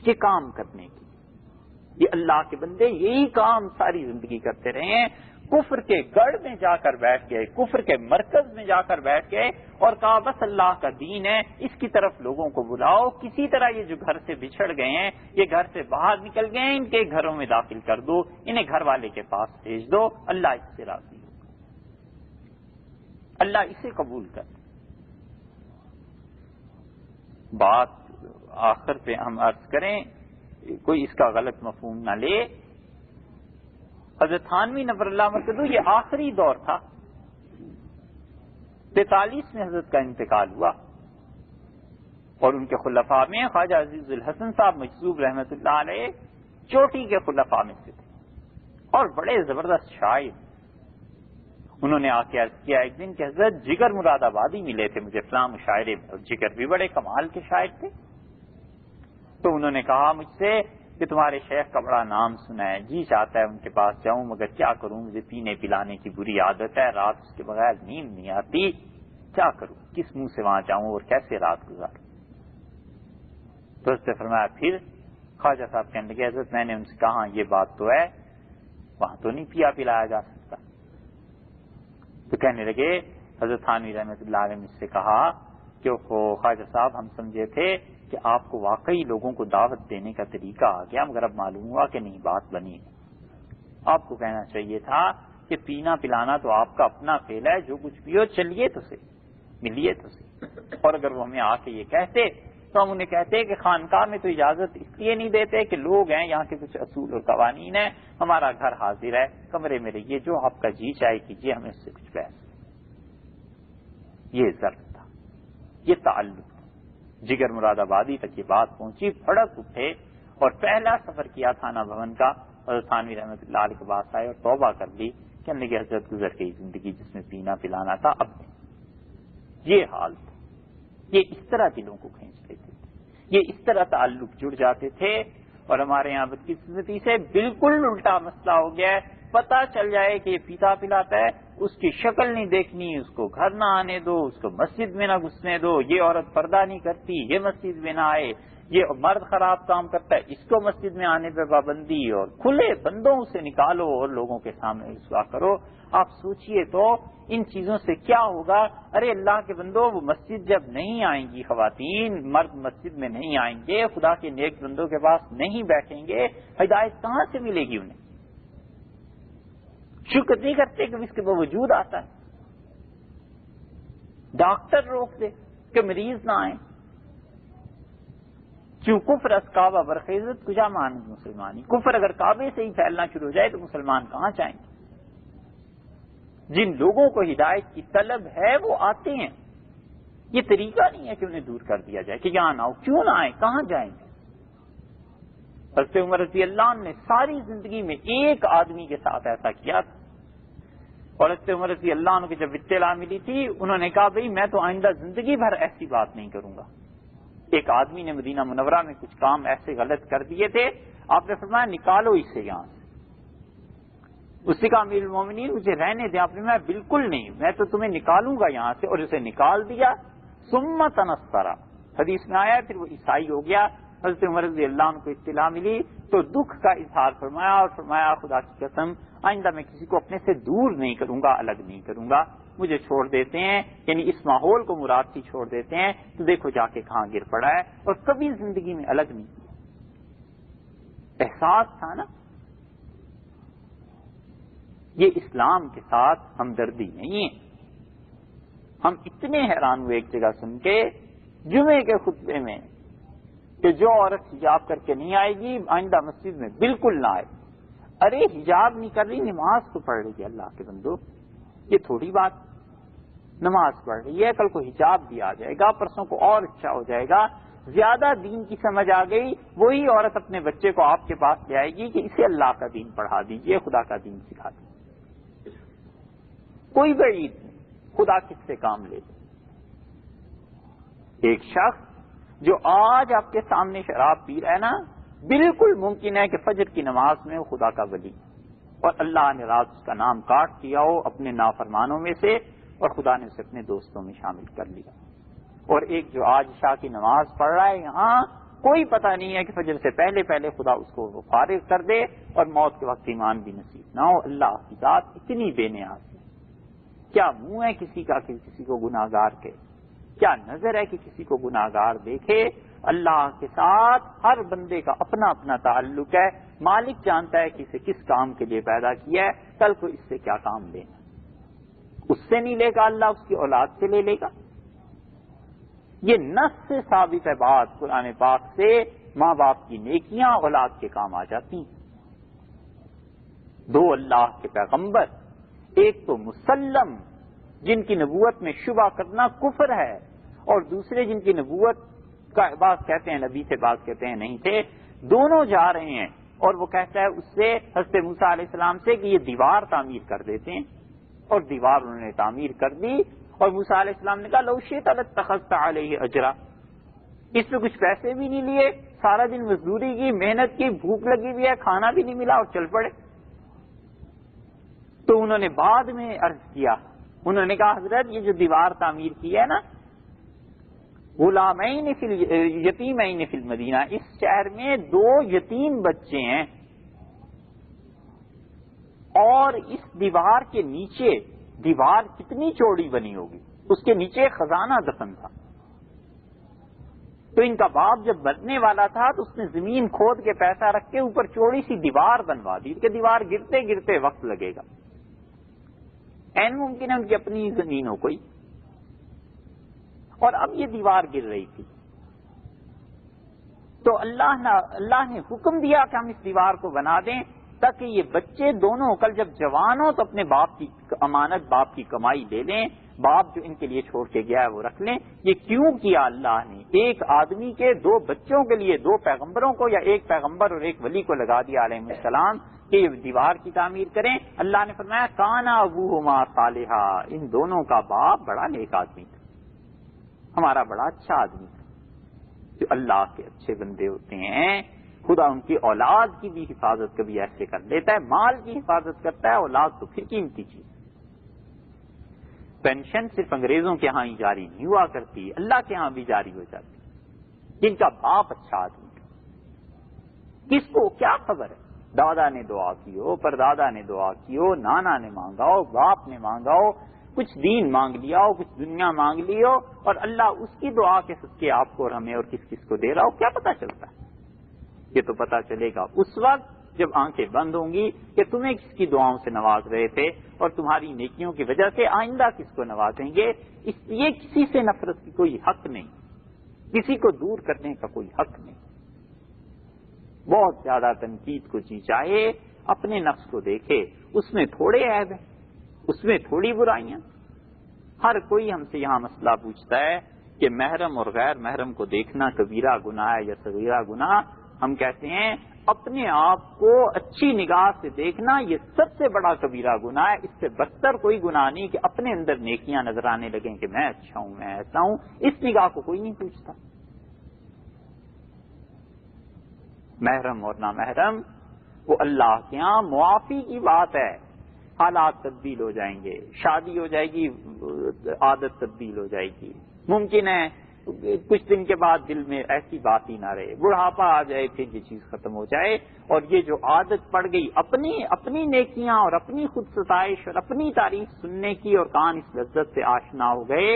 یہ کام کرنے کی. یہ اللہ کے بندے یہی کام ساری زندگی کرتے رہے ہیں، کفر کے گڑھ میں جا کر بیٹھ گئے، کفر کے مرکز میں جا کر بیٹھ گئے اور کہا بس اللہ کا دین ہے، اس کی طرف لوگوں کو بلاؤ. کسی طرح یہ جو گھر سے بچھڑ گئے ہیں، یہ گھر سے باہر نکل گئے ہیں، ان کے گھروں میں داخل کر دو، انہیں گھر والے کے پاس بھیج دو، اللہ اس سے راضی ہو، اللہ اسے قبول کر. بات آخر پہ ہم عرض کریں، کوئی اس کا غلط مفہوم نہ لے، حضرت تھانوی نور اللہ مرکزو یہ آخری دور تھا، 43 میں حضرت کا انتقال ہوا، اور ان کے خلفاء میں خواجہ عزیز الحسن صاحب مجذوب رحمۃ اللہ علیہ چوٹی کے خلفاء میں سے تھے، اور بڑے زبردست شاعر. انہوں نے آ کے عرض کیا ایک دن کہ حضرت جگر مراد آبادی ملے تھے مجھے فلاں مشاعرے میں، اور جگر بھی بڑے کمال کے شاعر تھے. تو انہوں نے کہا مجھ سے کہ تمہارے شیخ کا بڑا نام سنا ہے، جی چاہتا ہے ان کے پاس جاؤں، مگر کیا کروں، مجھے پینے پلانے کی بری عادت ہے، رات اس کے بغیر نیند نہیں آتی، کیا کروں، کس منہ سے وہاں جاؤں اور کیسے رات گزاروں؟ تو اس نے فرمایا، پھر خواجہ صاحب کہنے لگے حضرت میں نے ان سے کہا یہ بات تو ہے، وہاں تو نہیں پیا پلایا جا سکتا۔ تو کہنے لگے حضرت تھانوی رحمۃ اللہ علیہ نے مجھ سے کہا کہ خواجہ صاحب ہم سمجھے تھے کہ آپ کو واقعی لوگوں کو دعوت دینے کا طریقہ آ گیا، مگر اب معلوم ہوا کہ نہیں، بات بنی۔ آپ کو کہنا چاہیے تھا کہ پینا پلانا تو آپ کا اپنا فعل ہے، جو کچھ پیو چلیے تو صحیح، ملیے تو صحیح۔ اور اگر وہ ہمیں آ کے یہ کہتے تو ہم انہیں کہتے کہ خانقاہ میں تو اجازت اس لیے نہیں دیتے کہ لوگ ہیں، یہاں کے کچھ اصول اور قوانین ہیں، ہمارا گھر حاضر ہے، کمرے میں رہیے، جو آپ کا جی چاہے کیجیے، ہمیں اس سے کچھ بحث۔ یہ ضرب تھا، یہ تعلق تھا۔ جگر مراد آبادی تک یہ بات پہنچی، بھڑک اٹھے اور پہلا سفر کیا تھانہ بھون کا، حضرت تھانوی رحمۃ اللہ علیہ کے پاس آئے اور توبہ کر لی کہ ہم نے کہ حضرت گزر گئی زندگی جس میں پینا پلانا تھا، اب نہیں۔ یہ حال تھا، یہ اس طرح دلوں کو کھینچ لیتے تھے، یہ اس طرح تعلق جڑ جاتے تھے۔ اور ہمارے یہاں بدقسمتی سے بالکل الٹا مسئلہ ہو گیا ہے، پتہ چل جائے کہ یہ پیتا پلاتا ہے، اس کی شکل نہیں دیکھنی، اس کو گھر نہ آنے دو، اس کو مسجد میں نہ گھسنے دو، یہ عورت پردہ نہیں کرتی، یہ مسجد میں نہ آئے، یہ مرد خراب کام کرتا ہے، اس کو مسجد میں آنے پہ پابندی، اور کھلے بندوں سے نکالو اور لوگوں کے سامنے رسوا کرو۔ آپ سوچئے تو ان چیزوں سے کیا ہوگا؟ ارے اللہ کے بندوں، وہ مسجد جب نہیں آئیں گی خواتین، مرد مسجد میں نہیں آئیں گے، خدا کے نیک بندوں کے پاس نہیں بیٹھیں گے، ہدایت کہاں سے ملے گی انہیں؟ شکر نہیں کرتے کہ اس کے باوجود آتا ہے، ڈاکٹر روک دے کہ مریض نہ آئیں۔ کیوں کفر از کعبہ برخیزت کجا مانند مسلمانی، کفر اگر کعبے سے ہی پھیلنا شروع ہو جائے تو مسلمان کہاں جائیں گے؟ جن لوگوں کو ہدایت کی طلب ہے وہ آتے ہیں، یہ طریقہ نہیں ہے کہ انہیں دور کر دیا جائے کہ یہاں نہ آؤ، کیوں نہ آئیں، کہاں جائیں گے؟ حضرت عمر رضی اللہ عنہ نے ساری زندگی میں ایک آدمی کے ساتھ ایسا کیا تھا، اور حضرت عمر رضی اللہ عنہ کی جب اطلاع ملی تھی انہوں نے کہا بھئی میں تو آئندہ زندگی بھر ایسی بات نہیں کروں گا۔ ایک آدمی نے مدینہ منورہ میں کچھ کام ایسے غلط کر دیے تھے، آپ نے فرمایا نکالو اسے یہاں سے۔ اس نے کہا امیر المومنین مجھے رہنے دیں، آپ نے فرمایا بالکل نہیں، میں تو تمہیں نکالوں گا یہاں سے، اور اسے نکال دیا۔ ثم تنصر، حدیث میں آیا پھر وہ عیسائی ہو گیا۔ حضرت عمر رضی اللہ عنہ کو اطلاع ملی تو دکھ کا اظہار فرمایا اور فرمایا خدا کی قسم آئندہ میں کسی کو اپنے سے دور نہیں کروں گا، الگ نہیں کروں گا، مجھے چھوڑ دیتے ہیں، یعنی اس ماحول کو مراد کی چھوڑ دیتے ہیں تو دیکھو جا کے کہاں گر پڑا ہے، اور کبھی زندگی میں الگ نہیں کیا۔ احساس تھا نا، یہ اسلام کے ساتھ ہمدردی نہیں ہے۔ ہم اتنے حیران ہوئے ایک جگہ سن کے جمعے کے خطبے میں کہ جو عورت حجاب کر کے نہیں آئے گی آئندہ مسجد میں بالکل نہ آئے۔ ارے حجاب نہیں کر رہی، نماز تو پڑھ رہی ہے اللہ کے بندو، یہ تھوڑی بات، نماز پڑھ رہی ہے، کل کو حجاب بھی آ جائے گا، پرسوں کو اور اچھا ہو جائے گا، زیادہ دین کی سمجھ آ گئی، وہی عورت اپنے بچے کو آپ کے پاس لے آئے گی کہ اسے اللہ کا دین پڑھا دیجئے، خدا کا دین سکھا دیجیے۔ کوئی بعید نہیں، خدا کس سے کام لے لے۔ ایک شخص جو آج آپ کے سامنے شراب پی رہا ہے نا، بالکل ممکن ہے کہ فجر کی نماز میں وہ خدا کا ولی، اور اللہ نے رات اس کا نام کاٹ دیا ہو اپنے نافرمانوں میں سے، اور خدا نے اسے اپنے دوستوں میں شامل کر لیا۔ اور ایک جو آج عشاء کی نماز پڑھ رہا ہے یہاں، کوئی پتہ نہیں ہے کہ فجر سے پہلے پہلے خدا اس کو فارغ کر دے اور موت کے وقت ایمان بھی نصیب نہ ہو۔ اللہ کی ذات اتنی بے نیاز ہے، کیا منہ ہے کسی کا کہ کسی کو گناہگار کے، کیا نظر ہے کہ کسی کو گناہگار دیکھے؟ اللہ کے ساتھ ہر بندے کا اپنا اپنا تعلق ہے، مالک جانتا ہے کہ اسے کس کام کے لیے پیدا کیا ہے، کل کو اس سے کیا کام لینا، اس سے نہیں لے گا اللہ، اس کی اولاد سے لے لے گا۔ یہ نص سے ثابت ہے بات قرآن پاک سے، ماں باپ کی نیکیاں اولاد کے کام آ جاتی ہیں۔ دو اللہ کے پیغمبر، ایک تو مسلم جن کی نبوت میں شبہ کرنا کفر ہے، اور دوسرے جن کی نبوت کا بعض کہتے ہیں نبی تھے، بعض کہتے ہیں نہیں تھے، دونوں جا رہے ہیں، اور وہ کہتا ہے اس سے حضرت موسیٰ علیہ السلام سے کہ یہ دیوار تعمیر کر دیتے ہیں، اور دیوار انہوں نے تعمیر کر دی، اور موسیٰ علیہ السلام نے کہا لو شئت لاتخذت علیہ اجرا، اس پہ کچھ پیسے بھی نہیں لیے، سارا دن مزدوری کی، محنت کی، بھوک لگی ہوئی ہے، کھانا بھی نہیں ملا اور چل پڑے۔ تو انہوں نے بعد میں عرض کیا، انہوں نے کہا حضرت یہ جو دیوار تعمیر کی ہے نا، غلامین فی یتیمین فی المدینہ، اس شہر میں 2 یتیم بچے ہیں، اور اس دیوار کے نیچے، دیوار کتنی چوڑی بنی ہوگی، اس کے نیچے خزانہ دفن تھا۔ تو ان کا باپ جب بننے والا تھا تو اس نے زمین کھود کے پیسہ رکھ کے اوپر چوڑی سی دیوار بنوا دی کہ دیوار گرتے گرتے وقت لگے گا، این ممکن ہے ان کی اپنی زمین ہو کوئی، اور اب یہ دیوار گر رہی تھی۔ تو اللہ نے حکم دیا کہ ہم اس دیوار کو بنا دیں تاکہ یہ بچے دونوں کل جب جوان ہوں تو اپنے باپ کی امانت، باپ کی کمائی لے لیں، باپ جو ان کے لیے چھوڑ کے گیا ہے وہ رکھ لیں۔ یہ کیوں کیا اللہ نے؟ ایک آدمی کے 2 بچوں کے لیے 2 پیغمبروں کو یا ایک پیغمبر اور ایک ولی کو لگا دیا علیہ السلام کہ یہ دیوار کی تعمیر کریں۔ اللہ نے فرمایا کانا ابوہما صالحا، ان دونوں کا باپ بڑا نیک آدمی تھا، ہمارا بڑا اچھا آدمی تھا۔ جو اللہ کے اچھے بندے ہوتے ہیں خدا ان کی اولاد کی بھی حفاظت کبھی ایسے کر لیتا ہے، مال کی حفاظت کرتا ہے، اولاد تو پھر قیمتی چیز۔ پینشن صرف انگریزوں کے ہاں ہی جاری نہیں ہوا کرتی، اللہ کے ہاں بھی جاری ہو جاتی۔ جن کا باپ اچھا آدمی ہے، کس کو کیا خبر ہے دادا نے دعا کی ہو، پردادا نے دعا کی ہو، نانا نے مانگا ہو، باپ نے مانگا ہو، کچھ دین مانگ لیا ہو، کچھ دنیا مانگ لی ہو، اور اللہ اس کی دعا کے صدقے آپ کو اور ہمیں اور کس کس کو دے رہا ہو، کیا پتا چلتا ہے؟ یہ تو پتا چلے گا اس وقت جب آنکھیں بند ہوں گی کہ تمہیں کس کی دعاؤں سے نواز رہے تھے اور تمہاری نیکیوں کی وجہ سے آئندہ کس کو نوازیں گے۔ اس لیے کسی سے نفرت کی کوئی حق نہیں، کسی کو دور کرنے کا کوئی حق نہیں۔ بہت زیادہ تنقید کو جی چاہے، اپنے نفس کو دیکھے، اس میں تھوڑے عیب ہیں، اس میں تھوڑی برائیاں۔ ہر کوئی ہم سے یہاں مسئلہ پوچھتا ہے کہ محرم اور غیر محرم کو دیکھنا کبیرہ گناہ ہے یا صغیرہ گناہ؟ ہم کہتے ہیں اپنے آپ کو اچھی نگاہ سے دیکھنا یہ سب سے بڑا کبیرہ گناہ ہے، اس سے بدتر کوئی گناہ نہیں کہ اپنے اندر نیکیاں نظر آنے لگیں کہ میں اچھا ہوں، میں ایسا ہوں۔ اس نگاہ کو کوئی نہیں پوچھتا۔ محرم اور نامحرم وہ اللہ کے ہاں معافی کی بات ہے، حالات تبدیل ہو جائیں گے، شادی ہو جائے گی، عادت تبدیل ہو جائے گی، ممکن ہے کچھ دن کے بعد دل میں ایسی بات ہی نہ رہے، بڑھاپا آ جائے، پھر یہ چیز ختم ہو جائے، اور یہ جو عادت پڑ گئی اپنی نیکیاں اور اپنی خود ستائش اور اپنی تعریف سننے کی، اور کان اس لذت سے آشنا ہو گئے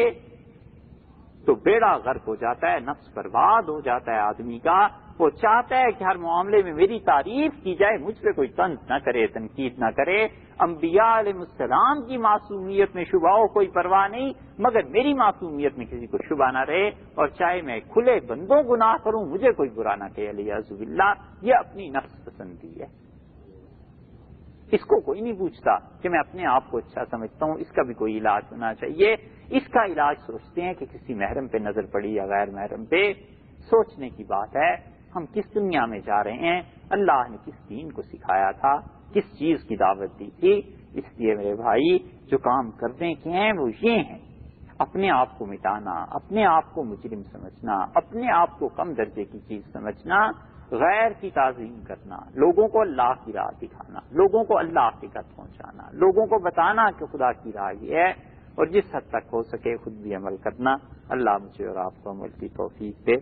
تو بیڑا غرق ہو جاتا ہے، نفس برباد ہو جاتا ہے آدمی کا۔ وہ چاہتا ہے کہ ہر معاملے میں میری تعریف کی جائے، مجھ پہ کوئی طنز نہ کرے، تنقید نہ کرے۔ انبیاء علیہ السلام کی معصومیت میں شبہ ہو کوئی پرواہ نہیں، مگر میری معصومیت میں کسی کو شبہ نہ رہے، اور چاہے میں کھلے بندوں گناہ کروں مجھے کوئی برا نہ کہے، الیاذ باللہ۔ یہ اپنی نفس پسندی ہے، اس کو کوئی نہیں پوچھتا کہ میں اپنے آپ کو اچھا سمجھتا ہوں، اس کا بھی کوئی علاج ہونا چاہیے۔ اس کا علاج سوچتے ہیں کہ کسی محرم پہ نظر پڑی یا غیر محرم پہ، سوچنے کی بات ہے ہم کس دنیا میں جا رہے ہیں، اللہ نے کس دین کو سکھایا تھا، کس چیز کی دعوت دی تھی۔ اس لیے میرے بھائی جو کام کرنے کے ہیں وہ یہ ہیں، اپنے آپ کو مٹانا، اپنے آپ کو مجرم سمجھنا، اپنے آپ کو کم درجے کی چیز سمجھنا، غیر کی تعظیم کرنا، لوگوں کو اللہ کی راہ دکھانا، لوگوں کو اللہ کی حقیقت پہنچانا، لوگوں کو بتانا کہ خدا کی راہ یہ ہے، اور جس حد تک ہو سکے خود بھی عمل کرنا۔ اللہ مجھے اور آپ کو عمل کی توفیق دے۔